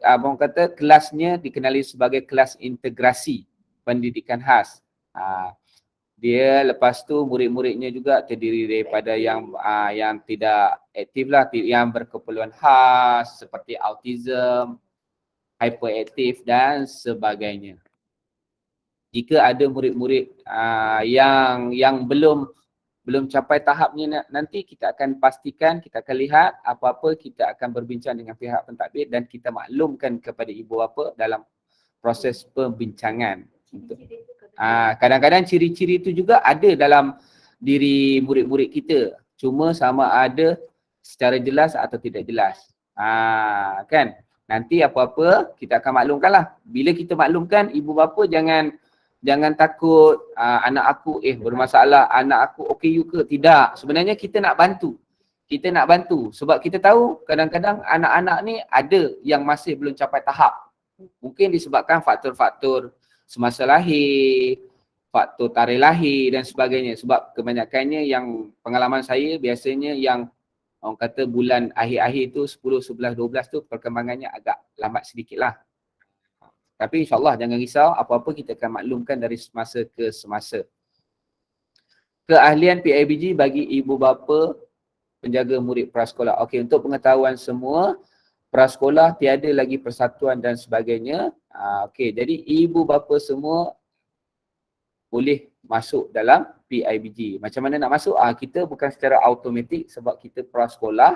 abang kata kelasnya dikenali sebagai kelas integrasi pendidikan khas. Dia lepas tu murid-muridnya juga terdiri daripada yang tidak aktif lah, yang berkeperluan khas seperti autism, hyperaktif dan sebagainya. Jika ada murid-murid yang belum capai tahapnya nanti, kita akan pastikan, kita akan lihat apa-apa, kita akan berbincang dengan pihak pentadbir dan kita maklumkan kepada ibu bapa dalam proses pembincangan. Kadang-kadang ciri-ciri itu juga ada dalam diri murid-murid kita. Cuma sama ada secara jelas atau tidak jelas. Kan? Nanti apa-apa kita akan maklumkanlah. Bila kita maklumkan, ibu bapa jangan takut anak aku bermasalah, anak aku okey ke. Tidak. Sebenarnya kita nak bantu. Kita nak bantu sebab kita tahu kadang-kadang anak-anak ni ada yang masih belum capai tahap. Mungkin disebabkan faktor-faktor semasa lahir, faktor tarikh lahir dan sebagainya. Sebab kebanyakannya yang pengalaman saya biasanya yang orang kata bulan akhir-akhir tu 10, 11, 12 tu perkembangannya agak lambat sedikit lah. Tapi insyaAllah jangan risau, apa-apa kita akan maklumkan dari semasa ke semasa. Keahlian PIBG bagi ibu bapa penjaga murid prasekolah. Untuk pengetahuan semua, prasekolah tiada lagi persatuan dan sebagainya. Jadi ibu bapa semua boleh masuk dalam PIBG. Macam mana nak masuk? Kita bukan secara automatik sebab kita prasekolah.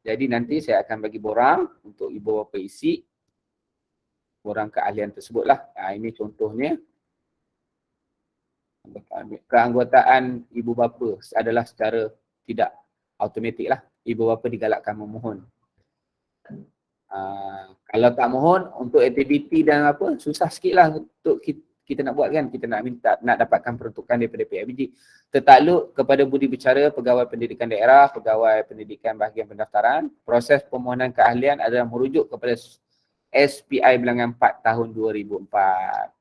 Jadi nanti saya akan bagi borang untuk ibu bapa isi borang keahlian tersebutlah. Ini contohnya. Keanggotaan ibu bapa adalah secara tidak automatik lah. Ibu bapa digalakkan memohon. Kalau tak mohon untuk aktiviti dan apa, susah sikit lah untuk kita nak buat kan. Kita nak minta, nak dapatkan peruntukan daripada PIBG. Tertakluk kepada budi bicara Pegawai Pendidikan Daerah, Pegawai Pendidikan Bahagian Pendaftaran. Proses permohonan keahlian adalah merujuk kepada SPI Bilangan 4 tahun 2004.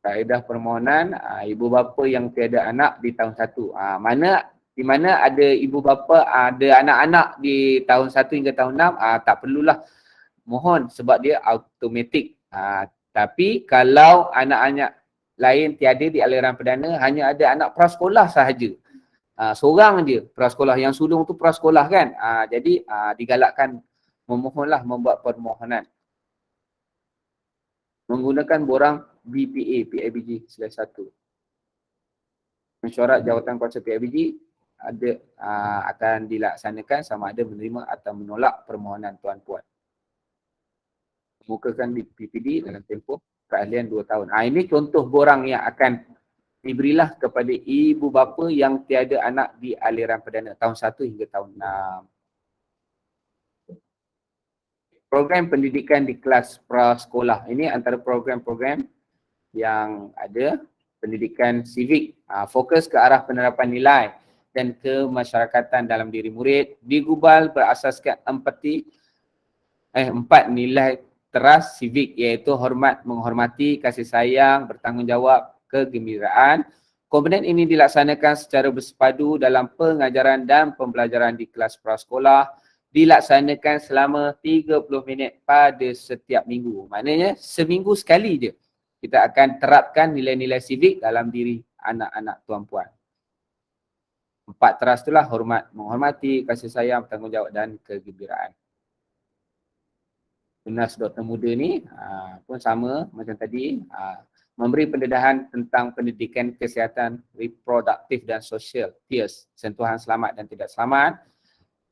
Kaedah permohonan, ibu bapa yang tiada anak di tahun 1. Di mana ada ibu bapa ada anak-anak di tahun 1 hingga tahun 6, tak perlulah mohon sebab dia automatik. Tapi kalau anak-anak lain tiada di aliran perdana, hanya ada anak prasekolah sahaja. Seorang je prasekolah, yang sulung tu prasekolah kan. Jadi digalakkan memohonlah, membuat permohonan menggunakan borang BPA, PIBG /1. Mesyuarat jawatan kuasa PIBG akan dilaksanakan sama ada menerima atau menolak permohonan tuan-puan. Kemukakan di PPD dalam tempoh keahlian 2 tahun. Ini contoh borang yang akan diberilah kepada ibu bapa yang tiada anak di aliran perdana tahun 1 hingga tahun 6. Program pendidikan di kelas prasekolah. Ini antara program-program yang ada. Pendidikan civik, fokus ke arah penerapan nilai dan kemasyarakatan dalam diri murid. Digubal berasaskan 4 nilai teras civik, iaitu hormat, menghormati, kasih sayang, bertanggungjawab, kegembiraan. Komponen ini dilaksanakan secara bersepadu dalam pengajaran dan pembelajaran di kelas prasekolah. Dilaksanakan selama 30 minit pada setiap minggu. Maknanya seminggu sekali je kita akan terapkan nilai-nilai civik dalam diri anak-anak tuan-puan. 4 teras itulah hormat, menghormati, kasih sayang, bertanggungjawab dan kegembiraan. Tunas Doktor Muda ni pun sama macam tadi, memberi pendedahan tentang pendidikan kesihatan reproduktif dan sosial, TIAS, sentuhan selamat dan tidak selamat,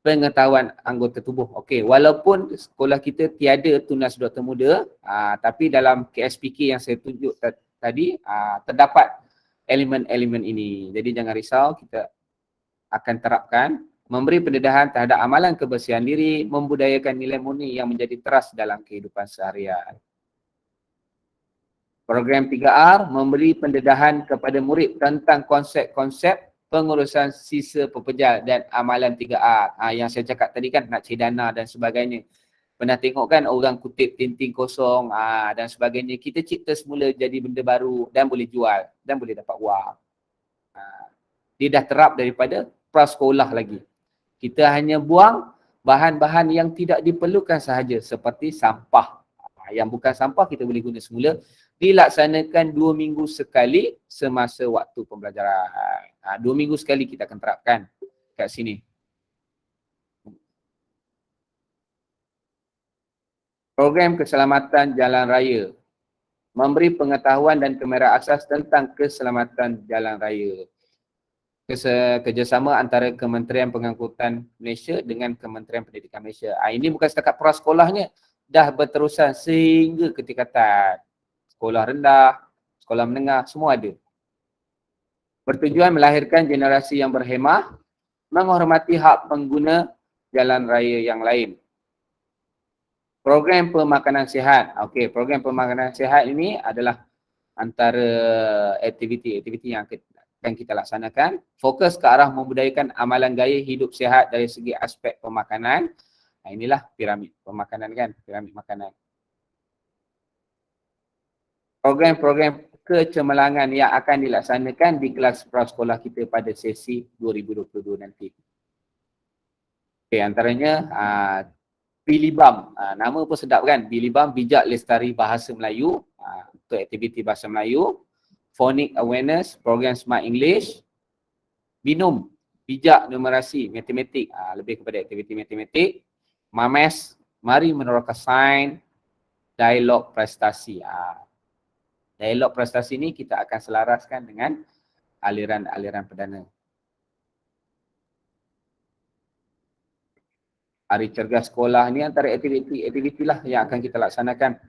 pengetahuan anggota tubuh. Okey, walaupun sekolah kita tiada tunas Doktor Muda, tapi dalam KSPK yang saya tunjuk tadi, terdapat elemen-elemen ini. Jadi jangan risau, kita akan terapkan. Memberi pendedahan terhadap amalan kebersihan diri, membudayakan nilai murni yang menjadi teras dalam kehidupan seharian. Program 3R, memberi pendedahan kepada murid tentang konsep-konsep pengurusan sisa pepejal dan amalan 3R. Yang saya cakap tadi kan, nak cedana dan sebagainya. Pernah tengok kan orang kutip tinting kosong dan sebagainya. Kita cipta semula jadi benda baru dan boleh jual dan boleh dapat wang. Dia dah terap daripada prasekolah lagi. Kita hanya buang bahan-bahan yang tidak diperlukan sahaja seperti sampah. Yang bukan sampah kita boleh guna semula. Dilaksanakan 2 minggu sekali semasa waktu pembelajaran. 2 minggu sekali kita akan terapkan kat sini. Program keselamatan jalan raya. Memberi pengetahuan dan kamera asas tentang keselamatan jalan raya. Kerjasama antara Kementerian Pengangkutan Malaysia dengan Kementerian Pendidikan Malaysia. Ini bukan setakat prasekolahnya, dah berterusan sehingga ke tingkatan sekolah rendah, sekolah menengah, semua ada. Bertujuan melahirkan generasi yang berhemah, menghormati hak pengguna jalan raya yang lain. Program pemakanan sihat. Okey, program pemakanan sihat ini adalah antara aktiviti-aktiviti yang akan kita laksanakan. Fokus ke arah membudayakan amalan gaya hidup sihat dari segi aspek pemakanan. Inilah piramid pemakanan kan, piramid makanan. Program-program kecemerlangan yang akan dilaksanakan di kelas prasekolah kita pada sesi 2022 nanti. Okey, antaranya Bilibam. Nama pun sedap kan, Bilibam, Bijak Lestari Bahasa Melayu, untuk aktiviti bahasa Melayu. Phonic Awareness, program Smart English. Binum, Bijak Numerasi, Matematik, lebih kepada aktiviti matematik. MAMES, Mari Meneroka Sains, Dialog Prestasi. Dialog prestasi ni kita akan selaraskan dengan aliran-aliran perdana. Hari cergas sekolah ni antara aktiviti lah yang akan kita laksanakan.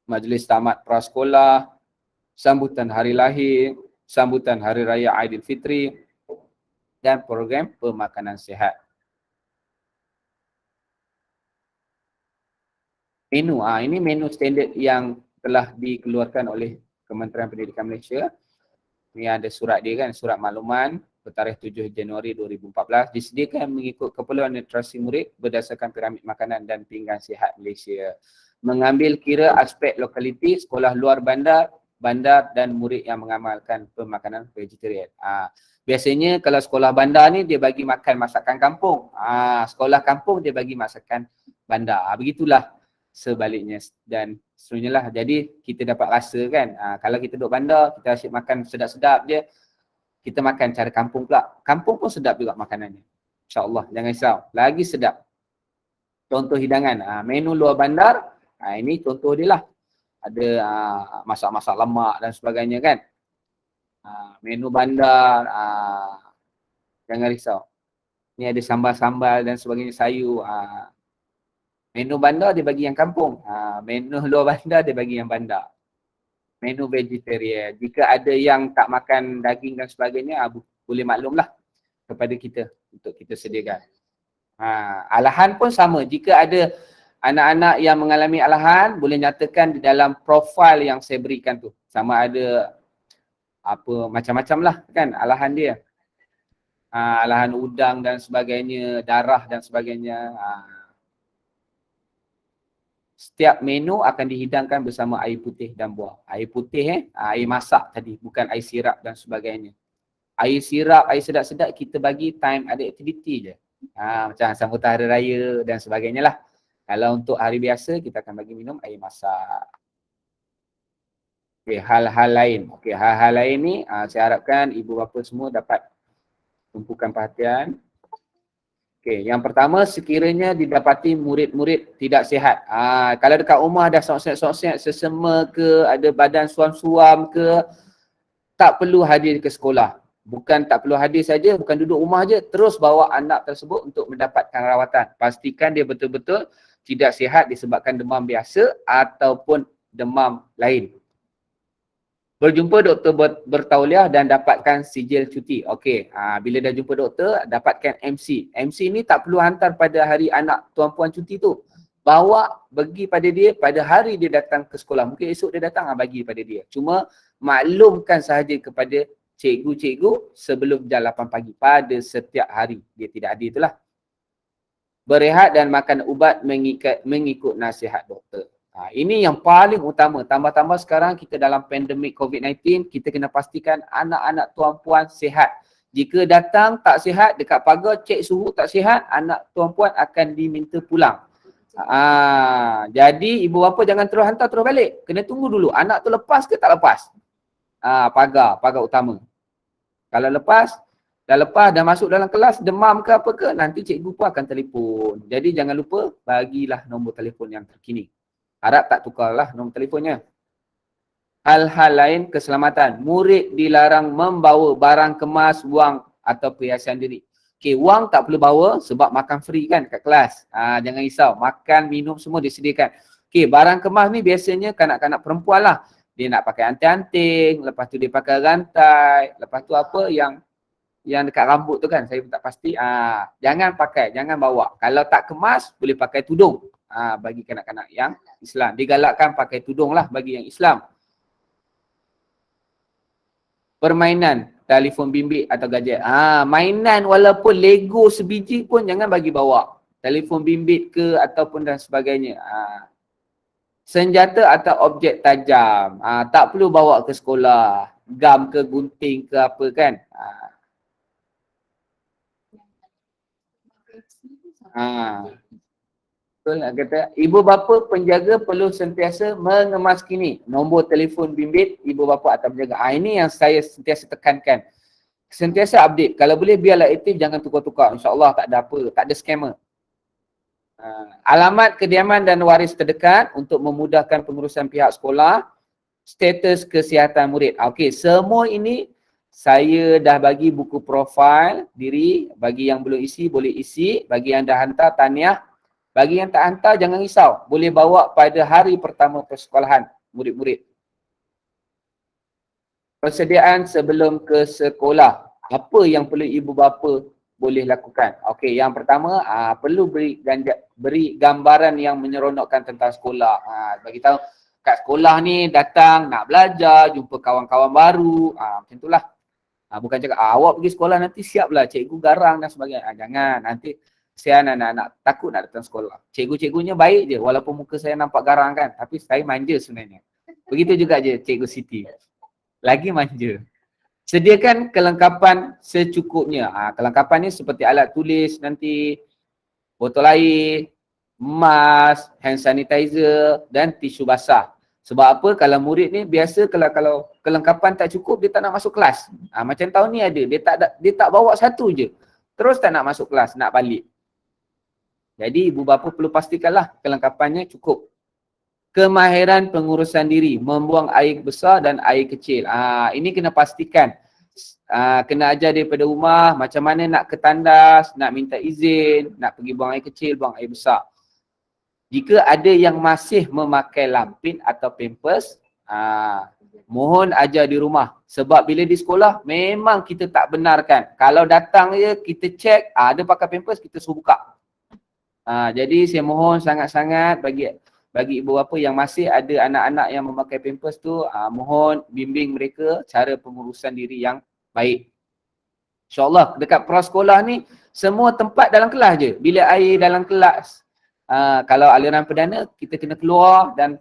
Majlis tamat prasekolah, sambutan hari lahir, sambutan hari raya Aidilfitri dan program pemakanan sihat. Menu, ini menu standard yang telah dikeluarkan oleh Kementerian Pendidikan Malaysia. Ini ada surat dia kan, surat makluman bertarikh 7 Januari 2014, disediakan mengikut keperluan literasi murid berdasarkan piramid makanan dan pinggan sihat Malaysia. Mengambil kira aspek lokaliti, sekolah luar bandar dan murid yang mengamalkan pemakanan vegetarian. Biasanya kalau sekolah bandar ni dia bagi makan masakan kampung. Sekolah kampung dia bagi masakan bandar. Begitulah sebaliknya dan seterusnya lah. Jadi kita dapat rasa kan, kalau kita duduk bandar, kita asyik makan sedap-sedap je, kita makan cara kampung pula. Kampung pun sedap juga makanannya. InsyaAllah, jangan risau. Lagi sedap. Contoh hidangan, menu luar bandar, ini contoh dia lah. Ada masak-masak lemak dan sebagainya kan. Menu bandar, jangan risau. Ni ada sambal-sambal dan sebagainya, sayur. Menu bandar dia bagi yang kampung. Menu luar bandar dia bagi yang bandar. Menu vegetarian. Jika ada yang tak makan daging dan sebagainya, boleh maklumlah kepada kita untuk kita sediakan. Alahan pun sama. Jika ada anak-anak yang mengalami alahan, boleh nyatakan di dalam profil yang saya berikan tu. Sama ada apa macam-macam lah kan alahan dia. Alahan udang dan sebagainya, darah dan sebagainya. Setiap menu akan dihidangkan bersama air putih dan buah. Air putih air masak tadi, bukan air sirap dan sebagainya. Air sirap, air sedap-sedap kita bagi time ada aktiviti je. Macam sambutan hari raya dan sebagainya lah. Kalau untuk hari biasa kita akan bagi minum air masak. Okey, hal-hal lain. Okey, hal-hal lain ni saya harapkan ibu bapa semua dapat tumpukan perhatian. Okey, yang pertama sekiranya didapati murid-murid tidak sihat. Kalau dekat rumah dah sosial sesama ke, ada badan suam-suam ke, tak perlu hadir ke sekolah. Bukan tak perlu hadir saja, bukan duduk rumah je, terus bawa anak tersebut untuk mendapatkan rawatan. Pastikan dia betul-betul tidak sihat disebabkan demam biasa ataupun demam lain. Berjumpa doktor bertauliah dan dapatkan sijil cuti. Okey, bila dah jumpa doktor, dapatkan MC. MC ni tak perlu hantar pada hari anak tuan-puan cuti tu. Bawa, bagi pada dia pada hari dia datang ke sekolah. Mungkin esok dia datang, bagi pada dia. Cuma maklumkan sahaja kepada cikgu-cikgu sebelum jam 8 pagi pada setiap hari. Dia tidak ada itulah. Berehat dan makan ubat mengikut nasihat doktor. Ini yang paling utama. Tambah-tambah sekarang kita dalam pandemik COVID-19, kita kena pastikan anak-anak tuan-puan sihat. Jika datang tak sihat, dekat pagar cek suhu tak sihat, anak tuan-puan akan diminta pulang. Jadi ibu bapa jangan terus hantar terus balik. Kena tunggu dulu. Anak tu lepas ke tak lepas? Pagar utama. Kalau lepas, dah masuk dalam kelas, demam ke apa ke, nanti cikgu pun akan telefon. Jadi jangan lupa bagilah nombor telefon yang terkini. Harap tak tukarlah nombor telefonnya. Hal-hal lain keselamatan. Murid dilarang membawa barang kemas, wang atau perhiasan diri. Okey, wang tak perlu bawa sebab makan free kan kat kelas. Jangan risau, makan, minum semua disediakan. Okey, barang kemas ni biasanya kanak-kanak perempuan lah. Dia nak pakai anting-anting, lepas tu dia pakai rantai, lepas tu apa yang dekat rambut tu kan, saya pun tak pasti. Jangan pakai, jangan bawa. Kalau tak kemas, boleh pakai tudung. Bagi kanak-kanak yang Islam. Digalakkan pakai tudung lah bagi yang Islam. Permainan, telefon bimbit atau gadget. Mainan walaupun Lego sebiji pun jangan bagi bawa. Telefon bimbit ke ataupun dan sebagainya. Senjata atau objek tajam. Tak perlu bawa ke sekolah. Gam ke gunting ke apa kan. Betul nak kata, ibu bapa penjaga perlu sentiasa mengemaskini nombor telefon bimbit ibu bapa atau penjaga. Ini yang saya sentiasa tekankan. Sentiasa update. Kalau boleh biarlah aktif, jangan tukar-tukar. InsyaAllah tak ada apa, tak ada scammer. Alamat kediaman dan waris terdekat untuk memudahkan pengurusan pihak sekolah. status kesihatan murid. Okey, semua ini saya dah bagi buku profil diri. Bagi yang belum isi, boleh isi. Bagi yang dah hantar, tahniah. Bagi yang tak hantar, jangan risau. Boleh bawa pada hari pertama persekolahan murid-murid. Persediaan sebelum ke sekolah. Apa yang perlu ibu bapa boleh lakukan? Okey, yang pertama perlu beri gambaran yang menyeronokkan tentang sekolah. Bagi tahu kat sekolah ni datang nak belajar, jumpa kawan-kawan baru, macam itulah. Bukan cakap awak pergi sekolah nanti siaplah cikgu garang dan sebagainya. Jangan, nanti kesian anak-anak takut nak datang sekolah. Cikgu-cikgunya baik je walaupun muka saya nampak garang kan, tapi saya manja sebenarnya. Begitu juga je Cikgu Siti. Lagi manja. Sediakan kelengkapan secukupnya. Kelengkapan ni seperti alat tulis nanti, botol air, mask, hand sanitizer dan tisu basah. Sebab apa? Kalau murid ni biasa kalau kelengkapan tak cukup, dia tak nak masuk kelas. Macam tahun ni ada, dia tak bawa satu je. Terus tak nak masuk kelas, nak balik. Jadi ibu bapa perlu pastikanlah kelengkapannya cukup. Kemahiran pengurusan diri, membuang air besar dan air kecil. Ini kena pastikan. Kena ajar daripada rumah macam mana nak ke tandas, nak minta izin, nak pergi buang air kecil, buang air besar. Jika ada yang masih memakai lampin atau pampers, mohon ajar di rumah. Sebab bila di sekolah, memang kita tak benarkan. Kalau datang je, kita cek, ada pakai pampers, kita suruh buka. Jadi saya mohon sangat-sangat bagi ibu bapa yang masih ada anak-anak yang memakai pampers tu, mohon bimbing mereka cara pengurusan diri yang baik. InsyaAllah dekat prasekolah ni, semua tempat dalam kelas je. Bilik air dalam kelas. Kalau aliran perdana, kita kena keluar dan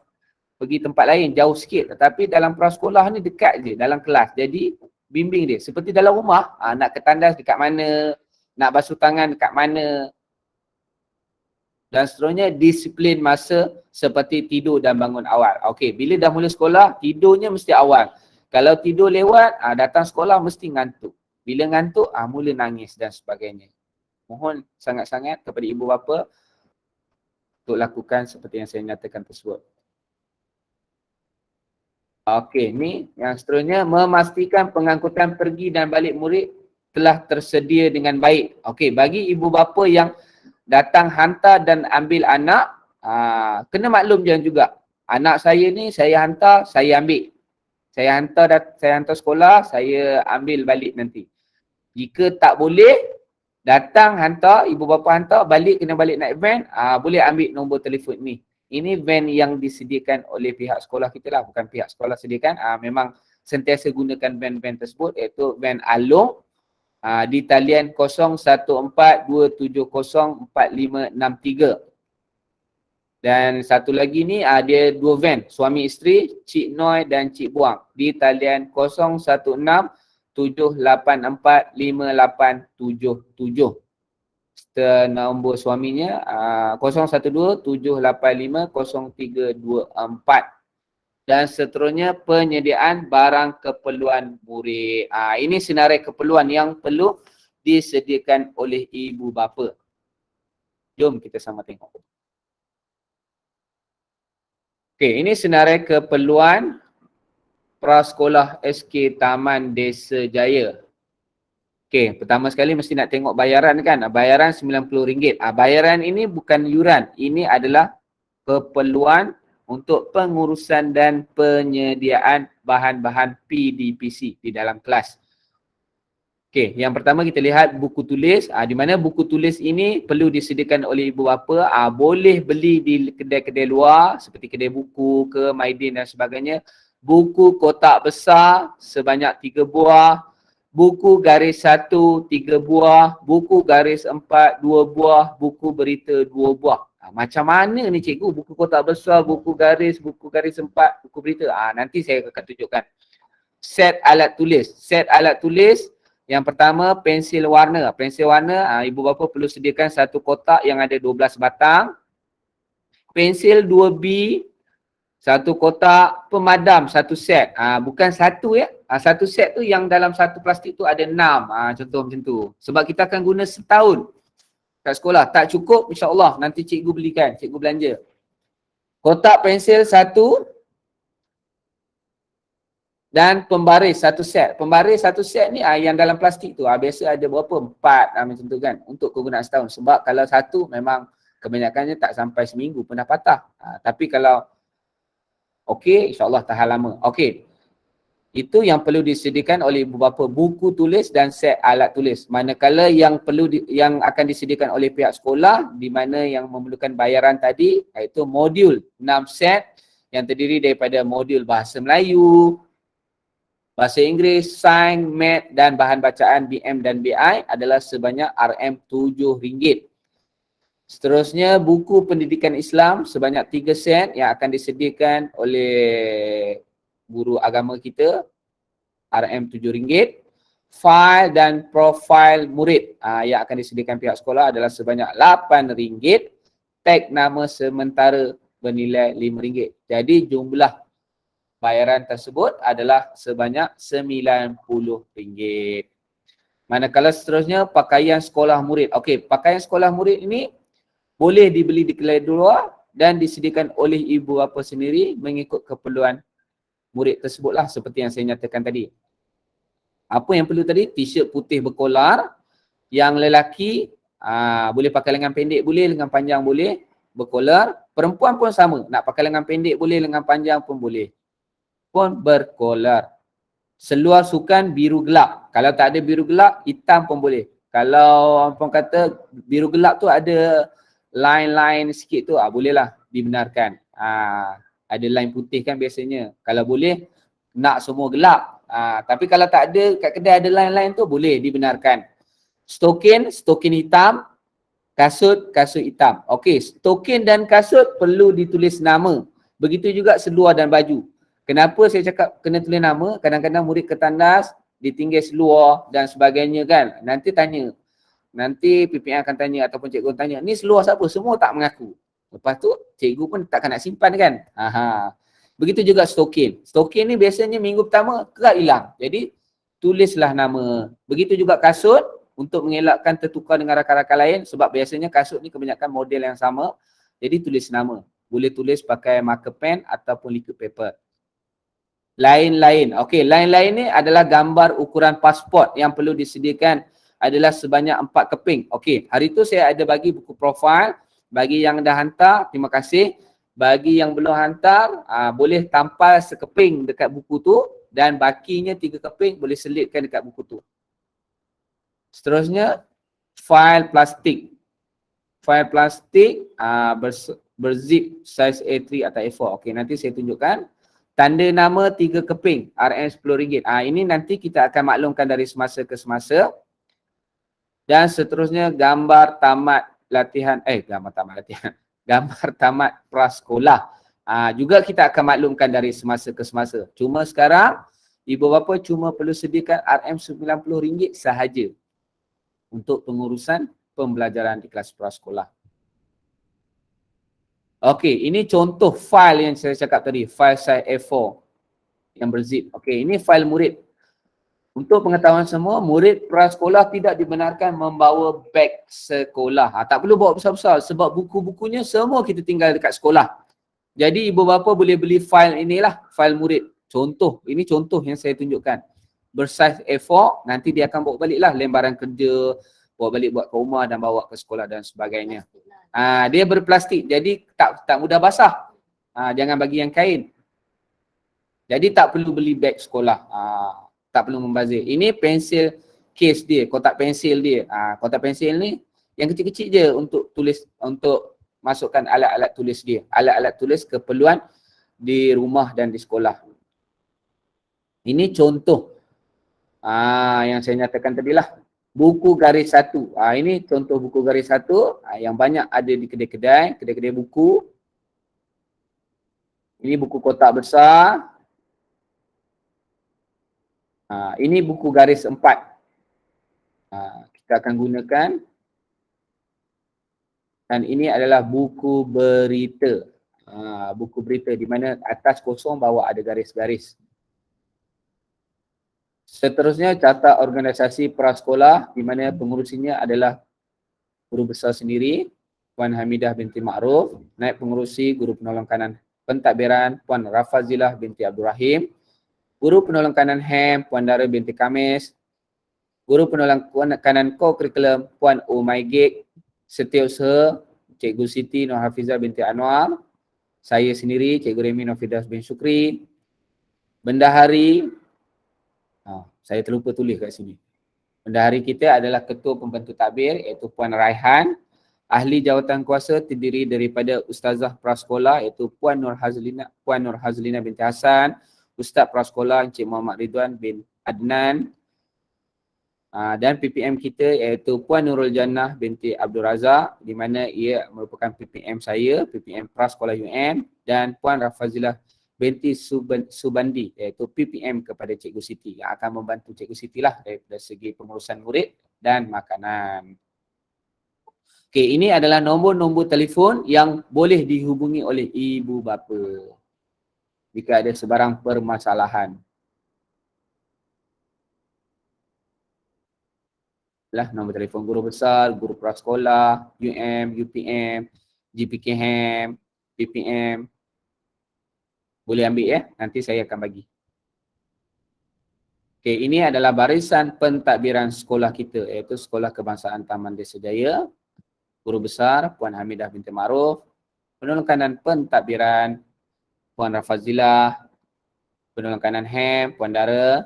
pergi tempat lain, jauh sikit. Tetapi dalam prasekolah ni dekat je, dalam kelas. Jadi bimbing dia. Seperti dalam rumah, nak ke tandas dekat mana, nak basuh tangan dekat mana. Dan seterusnya disiplin masa seperti tidur dan bangun awal. Okey, bila dah mula sekolah, tidurnya mesti awal. Kalau tidur lewat, datang sekolah mesti ngantuk. Bila ngantuk, mula nangis dan sebagainya. Mohon sangat-sangat kepada ibu bapa untuk lakukan seperti yang saya nyatakan tersebut. Okey, ni yang seterusnya, memastikan pengangkutan pergi dan balik murid telah tersedia dengan baik. Okey, bagi ibu bapa yang datang hantar dan ambil anak, kena maklum jangan juga. Anak saya ni saya hantar, saya ambil. Saya hantar sekolah, saya ambil balik nanti. Jika tak boleh, datang hantar, ibu bapa hantar, balik kena balik naik van, boleh ambil nombor telefon ni. Ini van yang disediakan oleh pihak sekolah kita lah, bukan pihak sekolah sediakan. Memang sentiasa gunakan van-van tersebut, iaitu van Along. Di talian 0142704563. Dan satu lagi ni dia dua van, suami isteri, Cik Noi dan Cik Buang, di talian 0167845877. Serta nombor suaminya 0127850324. Dan seterusnya penyediaan barang keperluan murid. Ini senarai keperluan yang perlu disediakan oleh ibu bapa. Jom kita sama tengok. Okey, ini senarai keperluan prasekolah SK Taman Desa Jaya. Okey, pertama sekali mesti nak tengok bayaran kan. Bayaran RM90. Bayaran ini bukan yuran. Ini adalah keperluan untuk pengurusan dan penyediaan bahan-bahan PDPC di dalam kelas. Okey, yang pertama kita lihat buku tulis. Di mana buku tulis ini perlu disediakan oleh ibu bapa. Boleh beli di kedai-kedai luar seperti kedai buku ke Maidin dan sebagainya. Buku kotak besar sebanyak 3 buah. Buku garis 1, 3 buah. Buku garis 4, 2 buah. Buku berita 2 buah. Macam mana ni cikgu? Buku kotak besar, buku garis 4, buku berita. Nanti saya akan tunjukkan. Set alat tulis. Set alat tulis, yang pertama pensil warna. Pensil warna, ibu bapa perlu sediakan satu kotak yang ada 12 batang. Pensil 2B, satu kotak. Pemadam, satu set. Bukan satu ya. Satu set tu yang dalam satu plastik tu ada 6. Contoh macam tu. Sebab kita akan guna setahun kat sekolah. Tak cukup, insyaAllah nanti cikgu belikan, cikgu belanja. Kotak pensil 1, Dan pembaris satu set. Pembaris satu set ni yang dalam plastik tu biasa ada berapa? 4 macam tu kan untuk kegunaan setahun. Sebab kalau satu memang kebanyakannya tak sampai seminggu pun dah patah. Tapi kalau okey, insyaAllah tahan lama. Okey. Itu yang perlu disediakan oleh ibu bapa, buku tulis dan set alat tulis. Manakala yang yang akan disediakan oleh pihak sekolah di mana yang memerlukan bayaran tadi iaitu modul 6 set yang terdiri daripada modul bahasa Melayu, bahasa Inggeris, sains, mat dan bahan bacaan BM dan BI adalah sebanyak RM7. Seterusnya buku pendidikan Islam sebanyak 3 set yang akan disediakan oleh guru agama kita RM7. Fail dan profil murid yang akan disediakan pihak sekolah adalah sebanyak RM8. Tag nama sementara bernilai RM5. Jadi jumlah bayaran tersebut adalah sebanyak RM90. Manakala seterusnya pakaian sekolah murid. Okey, pakaian sekolah murid ini boleh dibeli di kedai luar dan disediakan oleh ibu bapa sendiri mengikut keperluan murid tersebutlah seperti yang saya nyatakan tadi. Apa yang perlu tadi? T-shirt putih berkolar. Yang lelaki boleh pakai lengan pendek boleh, lengan panjang boleh, berkolar. Perempuan pun sama. Nak pakai lengan pendek boleh, lengan panjang pun boleh. Pun berkolar. Seluar sukan biru gelap. Kalau tak ada biru gelap, hitam pun boleh. Kalau orang kata biru gelap tu ada line-line sikit tu, bolehlah dibenarkan. Ada line putih kan biasanya. Kalau boleh, nak semua gelap. Tapi kalau tak ada, kat kedai ada line-line tu, boleh dibenarkan. Stokin hitam. Kasut hitam. Okey, stokin dan kasut perlu ditulis nama. Begitu juga seluar dan baju. Kenapa saya cakap kena tulis nama? Kadang-kadang murid ketandas, ditinggal seluar dan sebagainya kan. Nanti tanya. Nanti PPM akan tanya ataupun cikgu tanya, ni seluar siapa? Semua tak mengaku. Lepas tu cikgu pun takkan nak simpan kan. Begitu juga stokin. Stokin ni biasanya minggu pertama kerap hilang. Jadi tulislah nama. Begitu juga kasut untuk mengelakkan tertukar dengan rakan-rakan lain sebab biasanya kasut ni kebanyakan model yang sama. Jadi tulis nama. Boleh tulis pakai marker pen ataupun liquid paper. Lain-lain. Okey, lain-lain ni adalah gambar ukuran pasport yang perlu disediakan adalah sebanyak 4 keping. Okey, hari tu saya ada bagi buku profil. Bagi yang dah hantar, terima kasih. Bagi yang belum hantar, boleh tampal sekeping dekat buku tu dan bakinya 3 keping boleh selitkan dekat buku tu. Seterusnya, fail plastik. Fail plastik berzip size A3 atau A4. Okey, nanti saya tunjukkan. Tanda nama 3 keping, RM10. Ini nanti kita akan maklumkan dari semasa ke semasa. Dan seterusnya, gambar tamat latihan, gambar tamat prasekolah. Juga kita akan maklumkan dari semasa ke semasa. Cuma sekarang, ibu bapa cuma perlu sediakan RM90 sahaja untuk pengurusan pembelajaran di kelas prasekolah. Okey, ini contoh fail yang saya cakap tadi, fail size A4 yang berzip. Okey, ini fail murid. Untuk pengetahuan semua, murid prasekolah tidak dibenarkan membawa beg sekolah. Tak perlu bawa besar-besar sebab buku-bukunya semua kita tinggal dekat sekolah. Jadi ibu bapa boleh beli fail inilah, fail murid. Contoh, ini contoh yang saya tunjukkan. Bersaiz A4, nanti dia akan bawa baliklah lembaran kerja, bawa balik buat ke rumah dan bawa ke sekolah dan sebagainya. Dia berplastik, jadi tak mudah basah. Jangan bagi yang kain. Jadi tak perlu beli beg sekolah. Tak perlu membazir. Ini pensil case dia, kotak pensil dia. Kotak pensil ni yang kecil-kecil je untuk tulis, untuk masukkan alat-alat tulis dia. Alat-alat tulis keperluan di rumah dan di sekolah. Ini contoh yang saya nyatakan tadilah. Buku garis 1. Ini contoh buku garis 1 yang banyak ada di kedai-kedai buku. Ini buku kotak besar. Ini buku garis 4. Kita akan gunakan. Dan ini adalah buku berita. Buku berita di mana atas kosong, bawah ada garis-garis. Seterusnya, carta organisasi prasekolah di mana pengurusinya adalah guru besar sendiri, Puan Hamidah binti Ma'ruf. Naib pengurusi guru penolong kanan pentadbiran, Puan Rafazilah binti Abdul Rahim. Guru penolong kanan HEM Puan Dara binti Kamis, Guru penolong kanan co-curriculum Puan Umaygik, Setiausaha Cikgu Siti Nur Hafizah binti Anwar, saya sendiri Cikgu Remy Nofidas bin Syukri, bendahari, saya terlupa tulis kat sini. Bendahari kita adalah Ketua Pembantu Takbir iaitu Puan Raihan, ahli jawatan kuasa terdiri daripada Ustazah Prasekolah iaitu Puan Nur Hazlina binti Hassan, Ustaz Prasekolah Encik Muhammad Ridwan bin Adnan, dan PPM kita iaitu Puan Nurul Jannah binti Abdul Razak, di mana ia merupakan PPM saya, PPM Prasekolah UM, dan Puan Rafazilah binti Subandi iaitu PPM kepada Cikgu Siti yang akan membantu Cikgu Siti lah daripada segi pengurusan murid dan makanan. Okey, ini adalah nombor-nombor telefon yang boleh dihubungi oleh ibu bapa jika ada sebarang permasalahan. Lah nombor telefon guru besar, guru prasekolah, UPM, GPKM, PPM. Boleh ambil ya, nanti saya akan bagi. Okey, ini adalah barisan pentadbiran sekolah kita iaitu Sekolah Kebangsaan Taman Desa Jaya. Guru besar Puan Hamidah binti Ma'ruf, penolong kanan pentadbiran Puan Rafazilah, penolong kanan HEM Puan Dara,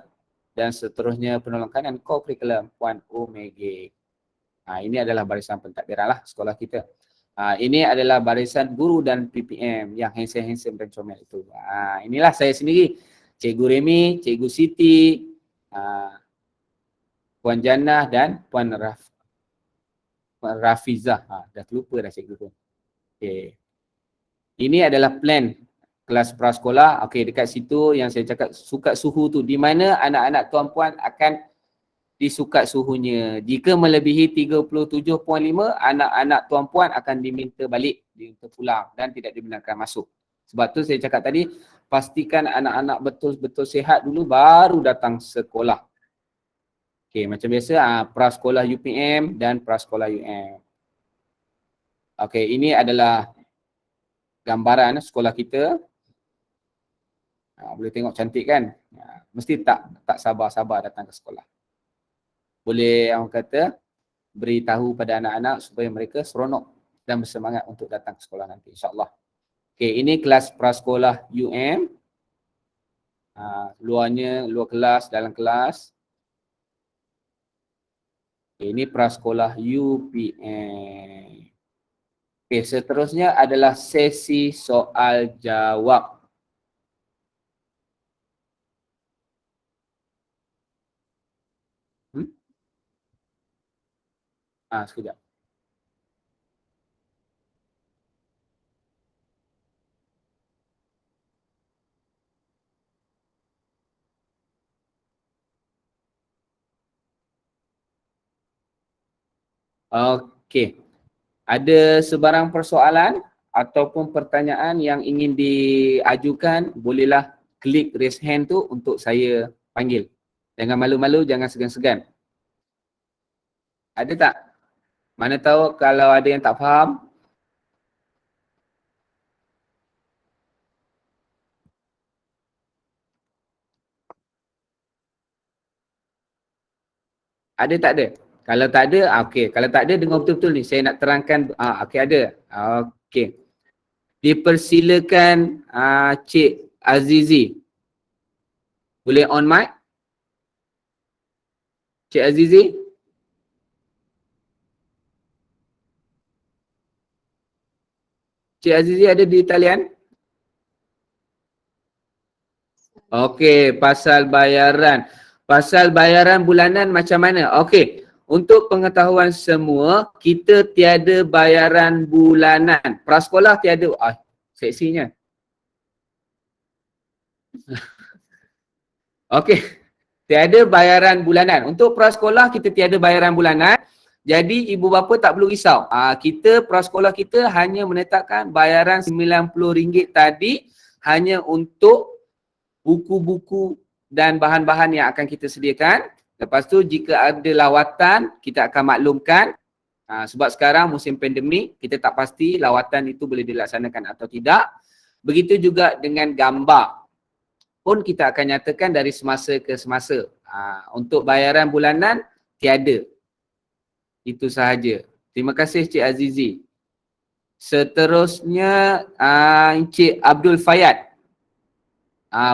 dan seterusnya penolong kanan co-curriculum Puan Umaygik. Ini adalah barisan pentadbiran lah sekolah kita. Ini adalah barisan guru dan PPM yang handsome-handsome dan comel itu. Inilah saya sendiri, Cikgu Remy, Cikgu Siti, Puan Jannah dan Puan Rafizah. Dah terlupa dah cikgu tu. Okay. Ini adalah plan kelas prasekolah. Okey, dekat situ yang saya cakap sukat suhu tu, di mana anak-anak tuan-puan akan disukat suhunya. Jika melebihi 37.5, anak-anak tuan-puan akan diminta balik, diminta pulang dan tidak dibenarkan masuk. Sebab tu saya cakap tadi, pastikan anak-anak betul-betul sihat dulu baru datang sekolah. Okey, macam biasa prasekolah UPM dan prasekolah UM. Okey, ini adalah gambaran sekolah kita. Boleh tengok cantik kan? Mesti tak sabar-sabar datang ke sekolah. Boleh orang kata beritahu pada anak-anak supaya mereka seronok dan bersemangat untuk datang ke sekolah nanti, insya-Allah. Okey, ini kelas prasekolah UM. Luarnya, luar kelas, dalam kelas. Okay, ini prasekolah UPM. Okey, seterusnya adalah sesi soal jawab. Sekejap. Okey. Ada sebarang persoalan ataupun pertanyaan yang ingin diajukan, bolehlah klik raise hand tu untuk saya panggil. Jangan malu-malu, jangan segan-segan. Ada tak? Mana tahu kalau ada yang tak faham. Ada tak ada? Kalau tak ada, okey. Kalau tak ada, dengar betul-betul ni. Saya nak terangkan. Okey, ada. Okey. Dipersilakan Cik Azizi. Boleh on mic? Cik Azizi? Cik Azizi ada di talian? Okey, pasal bayaran. Pasal bayaran bulanan macam mana? Okey. Untuk pengetahuan semua, kita tiada bayaran bulanan. Prasekolah tiada. Seksinya. Okey. Tiada bayaran bulanan. Untuk prasekolah kita tiada bayaran bulanan. Jadi ibu bapa tak perlu risau. Kita prasekolah kita hanya menetapkan bayaran RM90 tadi hanya untuk buku-buku dan bahan-bahan yang akan kita sediakan. Lepas tu jika ada lawatan, kita akan maklumkan. Sebab sekarang musim pandemik, kita tak pasti lawatan itu boleh dilaksanakan atau tidak. Begitu juga dengan gambar. pun kita akan nyatakan dari semasa ke semasa. Untuk bayaran bulanan tiada. Itu sahaja. Terima kasih Cik Azizi. Seterusnya Encik Abdul Fayad.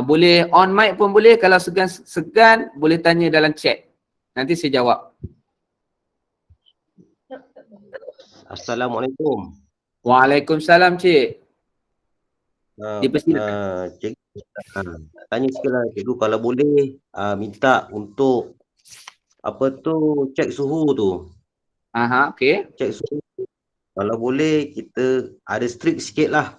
Boleh on mic pun boleh, kalau segan boleh tanya dalam chat. Nanti saya jawab. Assalamualaikum. Waalaikumsalam Cik. Dipersilakan. Cikgu, tanya sikit lah cikgu, kalau boleh minta untuk apa tu, cek suhu tu. Okey. Cek suhu. Kalau boleh kita ada strict sikit lah.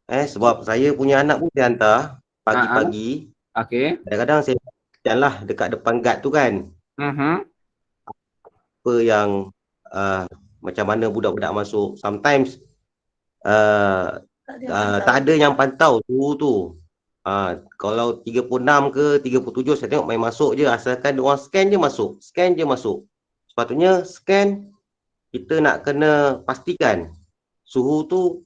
Sebab saya punya anak pun saya hantar pagi-pagi. Okey. Kadang-kadang saya jalan dekat depan guard tu kan. Apa yang macam mana budak-budak masuk. Sometimes tak ada yang pantau suhu tu. Kalau 36 ke 37 saya tengok main masuk je, asalkan dia orang scan je masuk. Scan je masuk. Sepatutnya scan kita nak kena pastikan suhu tu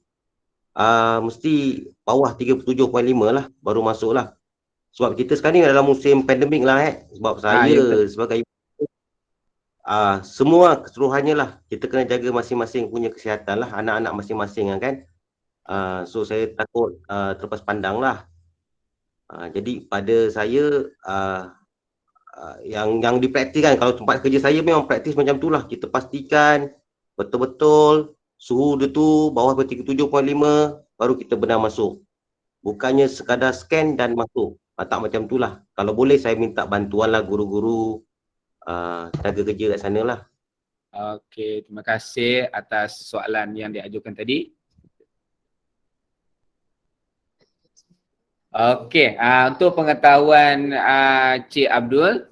mesti bawah 37.5 lah baru masuk lah. Sebab kita sekarang ni dalam musim pandemik lah Sebab saya sebagai semua keseluruhannya lah kita kena jaga masing-masing punya kesihatan lah, anak-anak masing-masing kan. So saya takut terlepas pandang lah. Jadi pada saya yang dipraktikkan, kalau tempat kerja saya memang praktis macam tu lah. Kita pastikan betul-betul suhu dia tu bawah 37.5 baru kita benar masuk. Bukannya sekadar scan dan masuk. Tak macam tu lah. Kalau boleh saya minta bantuan lah guru-guru tenaga kerja kat sana lah. Okey, terima kasih atas soalan yang diajukan tadi. Okey, untuk pengetahuan Cik Abdul,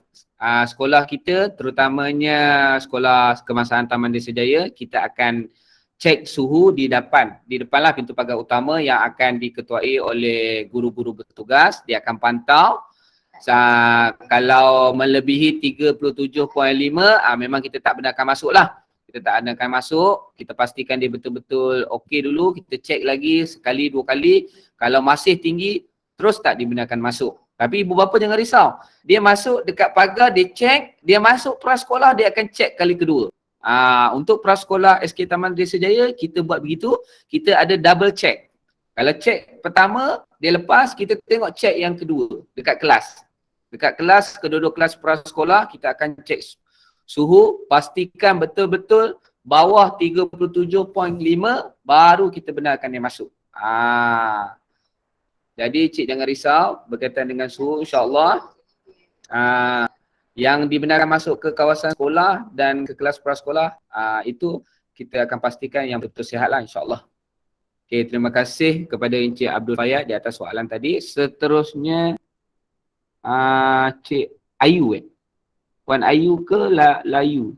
sekolah kita terutamanya sekolah kebangsaan Taman Desa Jaya, kita akan cek suhu di depanlah pintu pagar utama yang akan diketuai oleh guru-guru bertugas. Dia akan pantau. Kalau melebihi 37.5, memang kita tak benarkan masuk lah. Kita tak benarkan masuk, kita pastikan dia betul-betul okey dulu, kita cek lagi sekali, dua kali. Kalau masih tinggi, terus tak dibenarkan masuk. Tapi ibu bapa jangan risau. Dia masuk dekat pagar, dia cek, dia masuk prasekolah, dia akan cek kali kedua. Untuk prasekolah SK Taman Desa Jaya, kita buat begitu, kita ada double check. Kalau cek pertama, dia lepas, kita tengok cek yang kedua dekat kelas. Dekat kelas, kedua-dua kelas prasekolah, kita akan cek suhu, pastikan betul-betul bawah 37.5, baru kita benarkan dia masuk. Jadi cik jangan risau berkaitan dengan suhu, insyaAllah yang dibenarkan masuk ke kawasan sekolah dan ke kelas prasekolah, itu kita akan pastikan yang betul sihat lah, insyaAllah. Okay, terima kasih kepada Encik Abdul Fayad di atas soalan tadi. Seterusnya Cik Ayu Puan Ayu ke Layu?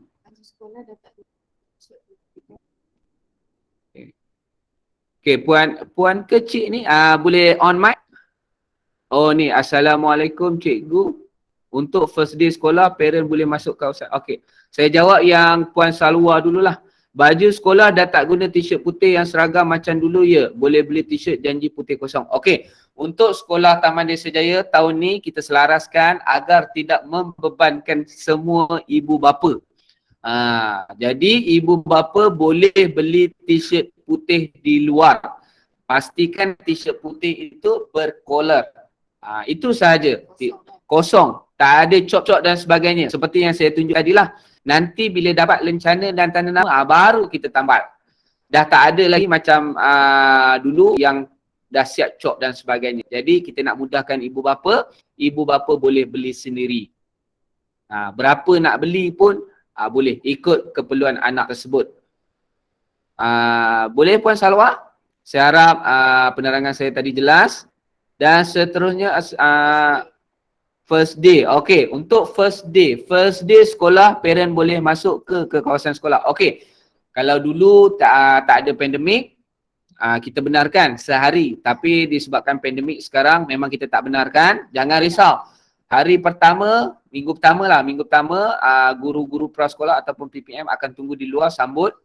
Okay, puan ke cik ni boleh on mic? Oh ni, Assalamualaikum cikgu. Untuk first day sekolah, parent boleh masuk kawasan. Okey, saya jawab yang Puan Salwa dululah. Baju sekolah dah tak guna t-shirt putih yang seragam macam dulu ya. Boleh beli t-shirt janji putih kosong. Okey, untuk sekolah Taman Desa Jaya tahun ni kita selaraskan agar tidak membebankan semua ibu bapa. Jadi ibu bapa boleh beli t-shirt putih di luar. Pastikan t-shirt putih itu berkolor. Itu sahaja. Kosong. Tak ada cop-cop dan sebagainya. Seperti yang saya tunjuk tadilah. Nanti bila dapat lencana dan tanda nama, baru kita tambal. Dah tak ada lagi macam dulu yang dah siap cop dan sebagainya. Jadi kita nak mudahkan ibu bapa boleh beli sendiri. Berapa nak beli pun boleh ikut keperluan anak tersebut. Boleh Puan Salwa? Saya harap penerangan saya tadi jelas. Dan seterusnya first day. Okey, untuk first day sekolah parent boleh masuk ke kawasan sekolah. Okey. Kalau dulu tak ada pandemik, kita benarkan sehari. Tapi disebabkan pandemik sekarang memang kita tak benarkan. Jangan risau. Hari pertama, minggu pertama guru-guru prasekolah ataupun PPM akan tunggu di luar sambut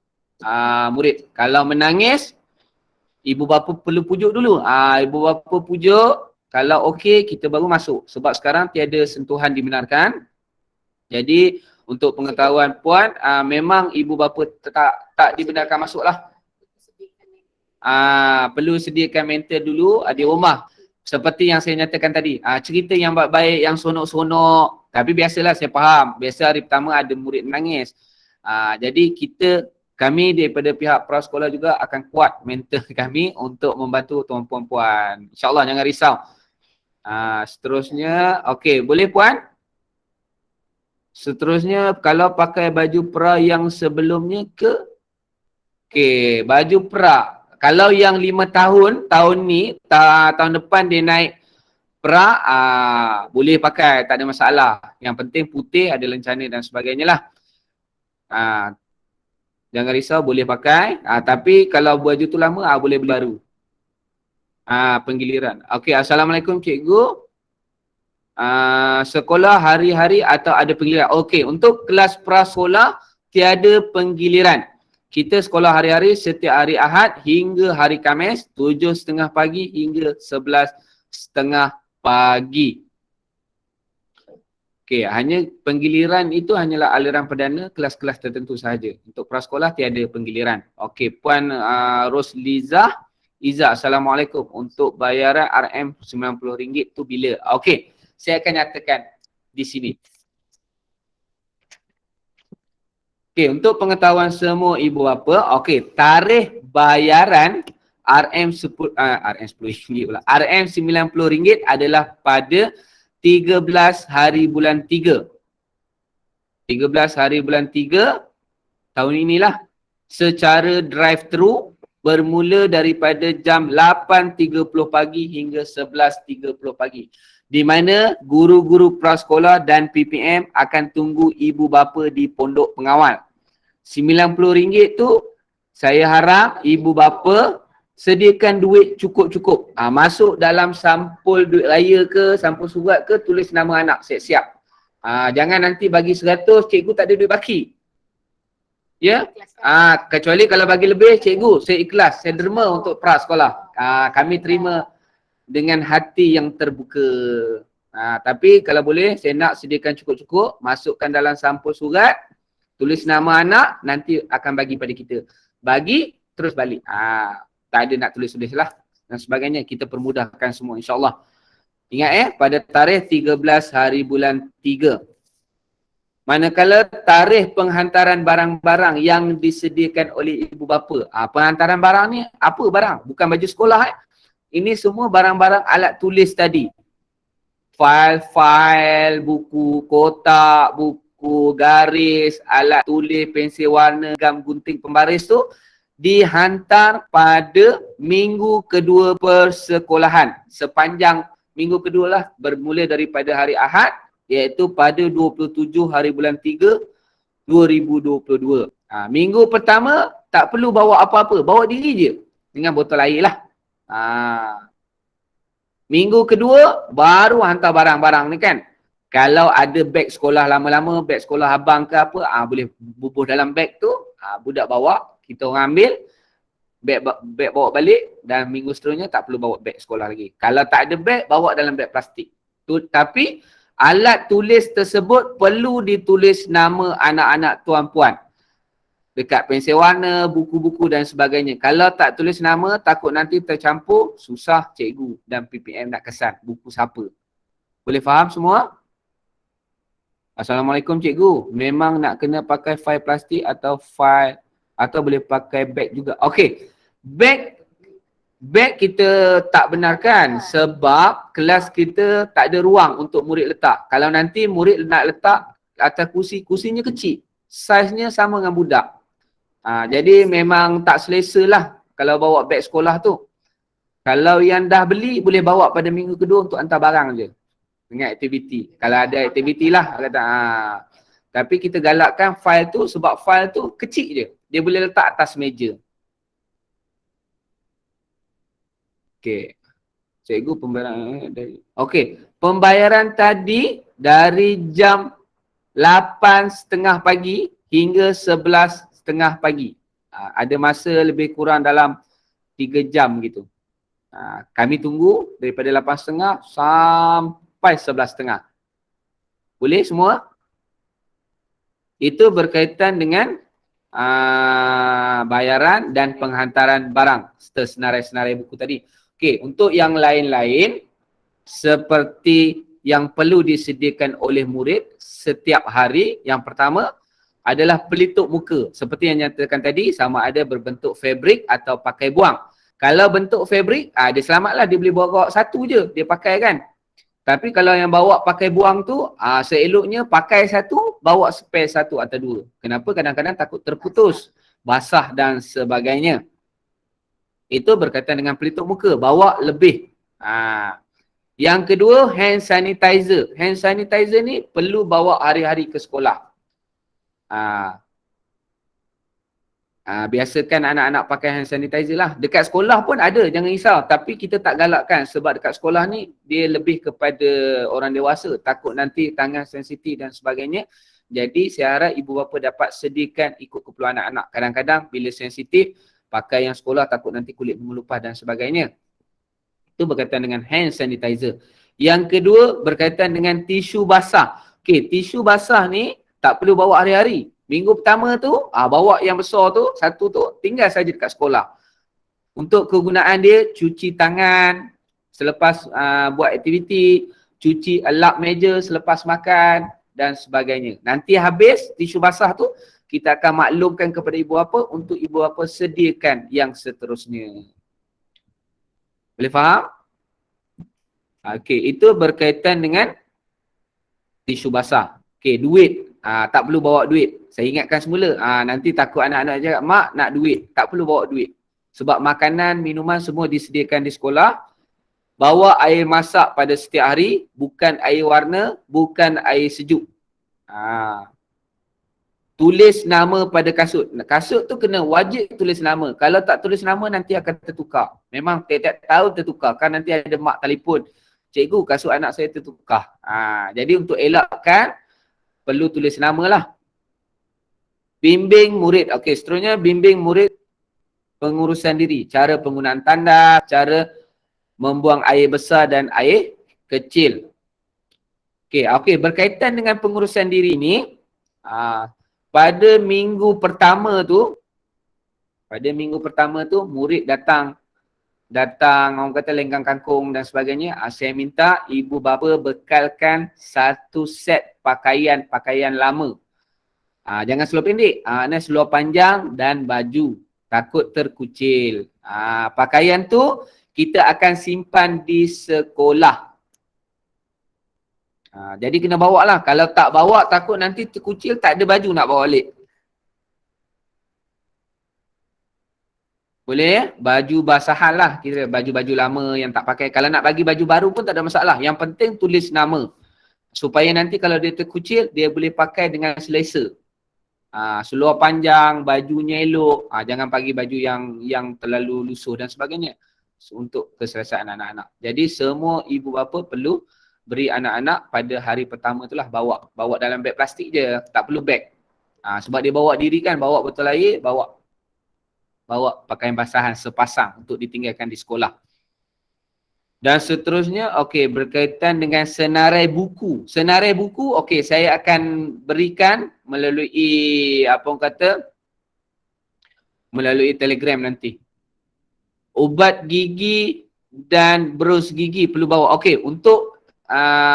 murid. Kalau menangis, ibu bapa perlu pujuk dulu. Ibu bapa pujuk, Kalau okey, kita baru masuk. Sebab sekarang tiada sentuhan dibenarkan. Jadi untuk pengetahuan puan, memang ibu bapa tak dibenarkan masuk lah. Perlu sediakan mentor dulu di rumah. Seperti yang saya nyatakan tadi, cerita yang baik-baik, yang sonok-sonok. Tapi biasalah, saya faham. Biasa hari pertama ada murid menangis. Jadi kami daripada pihak prasekolah juga akan kuat mentor kami untuk membantu tuan-puan puan. InsyaAllah jangan risau. Seterusnya, okey, boleh puan? Seterusnya, kalau pakai baju pra yang sebelumnya ke? Okey, baju pra. Kalau yang 5 tahun, tahun ni, tahun depan dia naik pra, boleh pakai, tak ada masalah. Yang penting putih, ada lencana dan sebagainya lah. Jangan risau, boleh pakai. Tapi kalau baju tu lama, boleh beli baru. Penggiliran. Okey, Assalamualaikum cikgu. Sekolah hari-hari atau ada penggiliran? Okey, untuk kelas prasekolah tiada penggiliran. Kita sekolah hari-hari setiap hari Ahad hingga hari Khamis 7.30 pagi hingga 11.30 pagi. Okey, hanya penggiliran itu hanyalah aliran perdana kelas-kelas tertentu sahaja. Untuk prasekolah tiada penggiliran. Okey, Puan Roslizah Iza, Assalamualaikum. Untuk bayaran RM RM90 tu bila? Okey, saya akan nyatakan di sini. Okey, untuk pengetahuan semua ibu bapa, okey, tarikh bayaran RM10 pula. RM90 adalah pada 13 hari bulan 3. 13 hari bulan 3 tahun inilah, secara drive-thru bermula daripada jam 8.30 pagi hingga 11.30 pagi. Di mana guru-guru prasekolah dan PPM akan tunggu ibu bapa di pondok pengawal. RM90 tu saya harap ibu bapa sediakan duit cukup-cukup. Masuk dalam sampul duit raya ke, sampul surat ke, tulis nama anak siap-siap. Jangan nanti bagi 100, cikgu tak ada duit baki. Ya? Kecuali kalau bagi lebih, cikgu saya ikhlas, saya derma untuk prasekolah. Kami terima dengan hati yang terbuka. Tapi kalau boleh, saya nak sediakan cukup-cukup, masukkan dalam sampul surat, tulis nama anak, nanti akan bagi pada kita. Bagi, terus balik. Tak ada nak tulis-tulis lah dan sebagainya. Kita permudahkan semua, insyaAllah. Ingat pada tarikh 13 hari bulan 3. Manakala tarikh penghantaran barang-barang yang disediakan oleh ibu bapa. Penghantaran barang ni, apa barang? Bukan baju sekolah. Ini semua barang-barang alat tulis tadi. Fail-fail, buku kotak, buku garis, alat tulis, pensil warna, gam gunting pembaris tu dihantar pada minggu kedua persekolahan. Sepanjang minggu kedua lah, bermula daripada hari Ahad, iaitu pada 27 hari bulan 3, 2022. Minggu pertama tak perlu bawa apa-apa, bawa diri je dengan botol air lah. Minggu kedua baru hantar barang-barang ni kan. Kalau ada beg sekolah lama-lama, beg sekolah abang ke apa, boleh bubuh dalam beg tu, budak bawa, kita orang ambil, beg bawa balik, dan minggu seterusnya tak perlu bawa beg sekolah lagi. Kalau tak ada beg, bawa dalam beg plastik. Tapi alat tulis tersebut perlu ditulis nama anak-anak tuan-puan. Dekat pensil warna, buku-buku dan sebagainya. Kalau tak tulis nama, takut nanti tercampur, susah cikgu dan PPM nak kesan buku siapa. Boleh faham semua? Assalamualaikum cikgu. Memang nak kena pakai fail plastik atau fail, atau boleh pakai beg juga? Okey. Beg kita tak benarkan sebab kelas kita tak ada ruang untuk murid letak. Kalau nanti murid nak letak atas kursi, kursinya kecil. Saiznya sama dengan budak. Jadi memang tak selesa lah kalau bawa beg sekolah tu. Kalau yang dah beli, boleh bawa pada minggu kedua untuk hantar barang je. Dengan aktiviti. Kalau ada aktiviti lah. Tapi kita galakkan fail tu sebab fail tu kecil je. Dia boleh letak atas meja. Okey. Cikgu pembayaran dari. Okey. Pembayaran tadi dari jam 8.30 pagi hingga 11.30 pagi. Ada masa lebih kurang dalam 3 jam gitu. Kami tunggu daripada 8.30 sampai 11.30. Boleh semua? Itu berkaitan dengan bayaran dan penghantaran barang serta senarai-senarai buku tadi. Okey, untuk yang lain-lain seperti yang perlu disediakan oleh murid setiap hari, yang pertama adalah pelitup muka. Seperti yang nyatakan tadi, sama ada berbentuk fabrik atau pakai buang. Kalau bentuk fabrik, dia selamatlah, dia boleh bawa satu je dia pakai kan. Tapi kalau yang bawa pakai buang tu, seeloknya pakai satu, bawa spare satu atau dua. Kenapa? Kadang-kadang takut terputus, basah dan sebagainya. Itu berkaitan dengan pelitup muka, bawa lebih. Yang kedua, hand sanitizer. Hand sanitizer ni perlu bawa hari-hari ke sekolah. Biasakan anak-anak pakai hand sanitizer lah. Dekat sekolah pun ada, jangan risau. Tapi kita tak galakkan sebab dekat sekolah ni dia lebih kepada orang dewasa. Takut nanti tangan sensitif dan sebagainya. Jadi saya harap ibu bapa dapat sediakan ikut keperluan anak-anak. Kadang-kadang bila sensitif, pakai yang sekolah takut nanti kulit mengelupas dan sebagainya. Itu berkaitan dengan hand sanitizer. Yang kedua berkaitan dengan tisu basah. Okey, tisu basah ni tak perlu bawa hari-hari. Minggu pertama tu, bawa yang besar tu, satu tu, tinggal saja dekat sekolah. Untuk kegunaan dia, cuci tangan selepas buat aktiviti, cuci lap meja selepas makan dan sebagainya. Nanti habis tisu basah tu, kita akan maklumkan kepada ibu bapa untuk ibu bapa sediakan yang seterusnya. Boleh faham? Okey, itu berkaitan dengan tisu basah. Okey, duit. Tak perlu bawa duit. Saya ingatkan semula, nanti takut anak-anak cakap, mak nak duit. Tak perlu bawa duit. Sebab makanan, minuman semua disediakan di sekolah. Bawa air masak pada setiap hari, bukan air warna, bukan air sejuk. Tulis nama pada kasut. Kasut tu kena wajib tulis nama. Kalau tak tulis nama nanti akan tertukar. Memang tiap-tiap tahun tertukar. Kan nanti ada mak telefon, cikgu kasut anak saya tertukar. Jadi untuk elakkan, perlu tulis nama lah. Bimbing murid. Okey, seterusnya bimbing murid pengurusan diri. Cara penggunaan tanda, cara membuang air besar dan air kecil. Okey, berkaitan dengan pengurusan diri ni, pada minggu pertama tu, murid datang orang kata lenggang kangkung dan sebagainya. Saya minta ibu bapa bekalkan satu set pakaian lama. Jangan seluar pendek, seluar panjang dan baju. Takut terkucil. Pakaian tu kita akan simpan di sekolah. Jadi kena bawa lah. Kalau tak bawa takut nanti terkucil, tak ada baju nak bawa balik. Boleh ya? Baju basahan lah. Kira baju-baju lama yang tak pakai. Kalau nak bagi baju baru pun tak ada masalah. Yang penting tulis nama. Supaya nanti kalau dia terkucil, dia boleh pakai dengan selesa. Seluar panjang, bajunya elok. Jangan bagi baju yang terlalu lusuh dan sebagainya. Untuk keselesaan anak-anak. Jadi semua ibu bapa perlu beri anak-anak pada hari pertama itulah bawa dalam beg plastik je, tak perlu beg. Sebab dia bawa diri kan, bawa botol air, bawa pakaian basahan sepasang untuk ditinggalkan di sekolah. Dan seterusnya, okey, berkaitan dengan senarai buku. Senarai buku, okey, saya akan berikan melalui melalui Telegram nanti. Ubat gigi dan berus gigi perlu bawa. Okey, untuk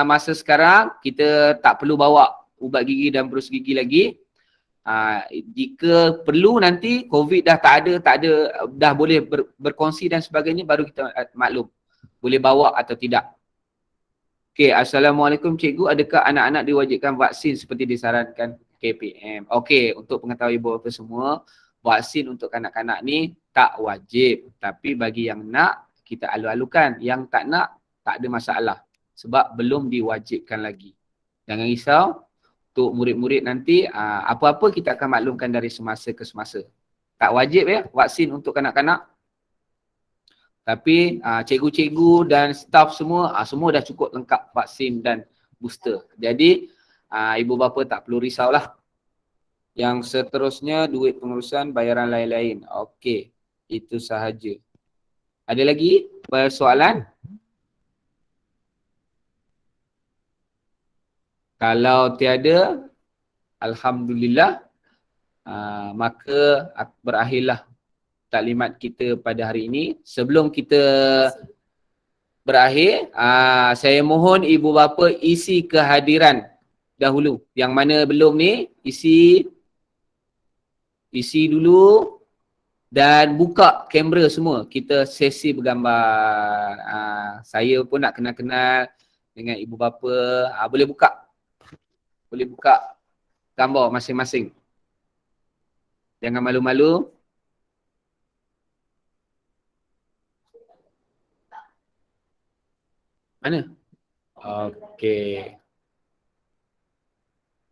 masa sekarang kita tak perlu bawa ubat gigi dan berus gigi lagi. Jika perlu nanti COVID dah tak ada, dah boleh berkongsi dan sebagainya, baru kita maklum boleh bawa atau tidak. Okey, Assalamualaikum cikgu, adakah anak-anak diwajibkan vaksin seperti disarankan KPM? Okey, untuk pengetahuan ibu bapa semua, vaksin untuk kanak-kanak ni tak wajib. Tapi bagi yang nak, kita alu-alukan. Yang tak nak, tak ada masalah. Sebab belum diwajibkan lagi. Jangan risau, untuk murid-murid nanti, apa-apa kita akan maklumkan dari semasa ke semasa. Tak wajib ya, vaksin untuk kanak-kanak. Tapi cikgu-cikgu dan staf semua, semua dah cukup lengkap vaksin dan booster. Jadi, ibu bapa tak perlu risaulah. Yang seterusnya, duit pengurusan bayaran lain-lain. Okey, itu sahaja. Ada lagi persoalan? Kalau tiada, alhamdulillah, maka berakhirlah taklimat kita pada hari ini. Sebelum kita berakhir, saya mohon ibu bapa isi kehadiran dahulu. Yang mana belum ni, isi dulu dan buka kamera semua. Kita sesi bergambar. Saya pun nak kenal-kenal dengan ibu bapa. Boleh buka gambar masing-masing. Jangan malu-malu. Mana? Okey.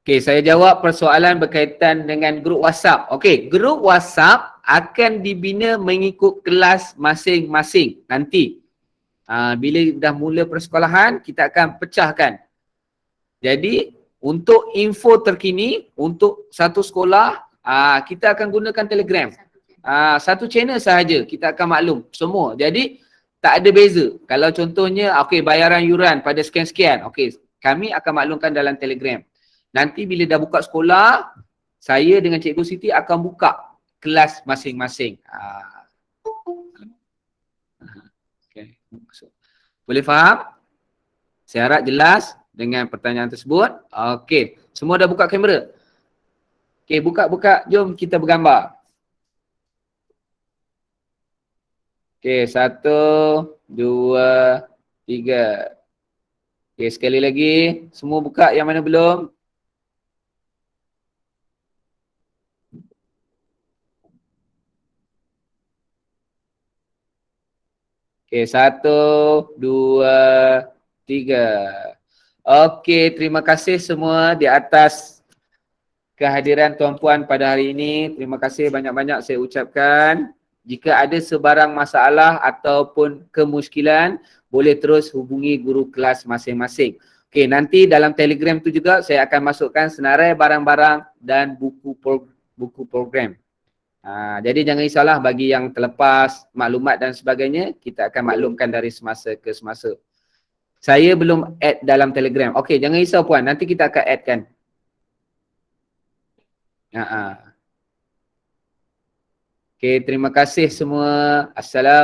Okey, saya jawab persoalan berkaitan dengan grup WhatsApp. Okey, grup WhatsApp akan dibina mengikut kelas masing-masing nanti. Bila dah mula persekolahan, kita akan pecahkan. Jadi, untuk info terkini, untuk satu sekolah, kita akan gunakan Telegram. Satu channel sahaja, kita akan maklum semua. Jadi, tak ada beza. Kalau contohnya, okey, bayaran yuran pada sekian-sekian. Okey, kami akan maklumkan dalam Telegram. Nanti bila dah buka sekolah, saya dengan Cikgu Siti akan buka kelas masing-masing. Okay. Boleh faham? Saya harap jelas dengan pertanyaan tersebut. Okey, semua dah buka kamera? Okey, buka. Jom kita bergambar. Okey, 1, 2, 3. Okey, sekali lagi. Semua buka yang mana belum? Okey, 1, 2, 3. Okey, terima kasih semua di atas kehadiran tuan-puan pada hari ini. Terima kasih banyak-banyak saya ucapkan. Jika ada sebarang masalah ataupun kemusykilan, boleh terus hubungi guru kelas masing-masing. Okey, nanti dalam Telegram tu juga saya akan masukkan senarai barang-barang dan buku program. Jadi jangan risaulah bagi yang terlepas maklumat dan sebagainya, kita akan maklumkan dari semasa ke semasa. Saya belum add dalam Telegram. Okey, jangan risau puan, nanti kita akan add kan. Okey, terima kasih semua. Assalamualaikum.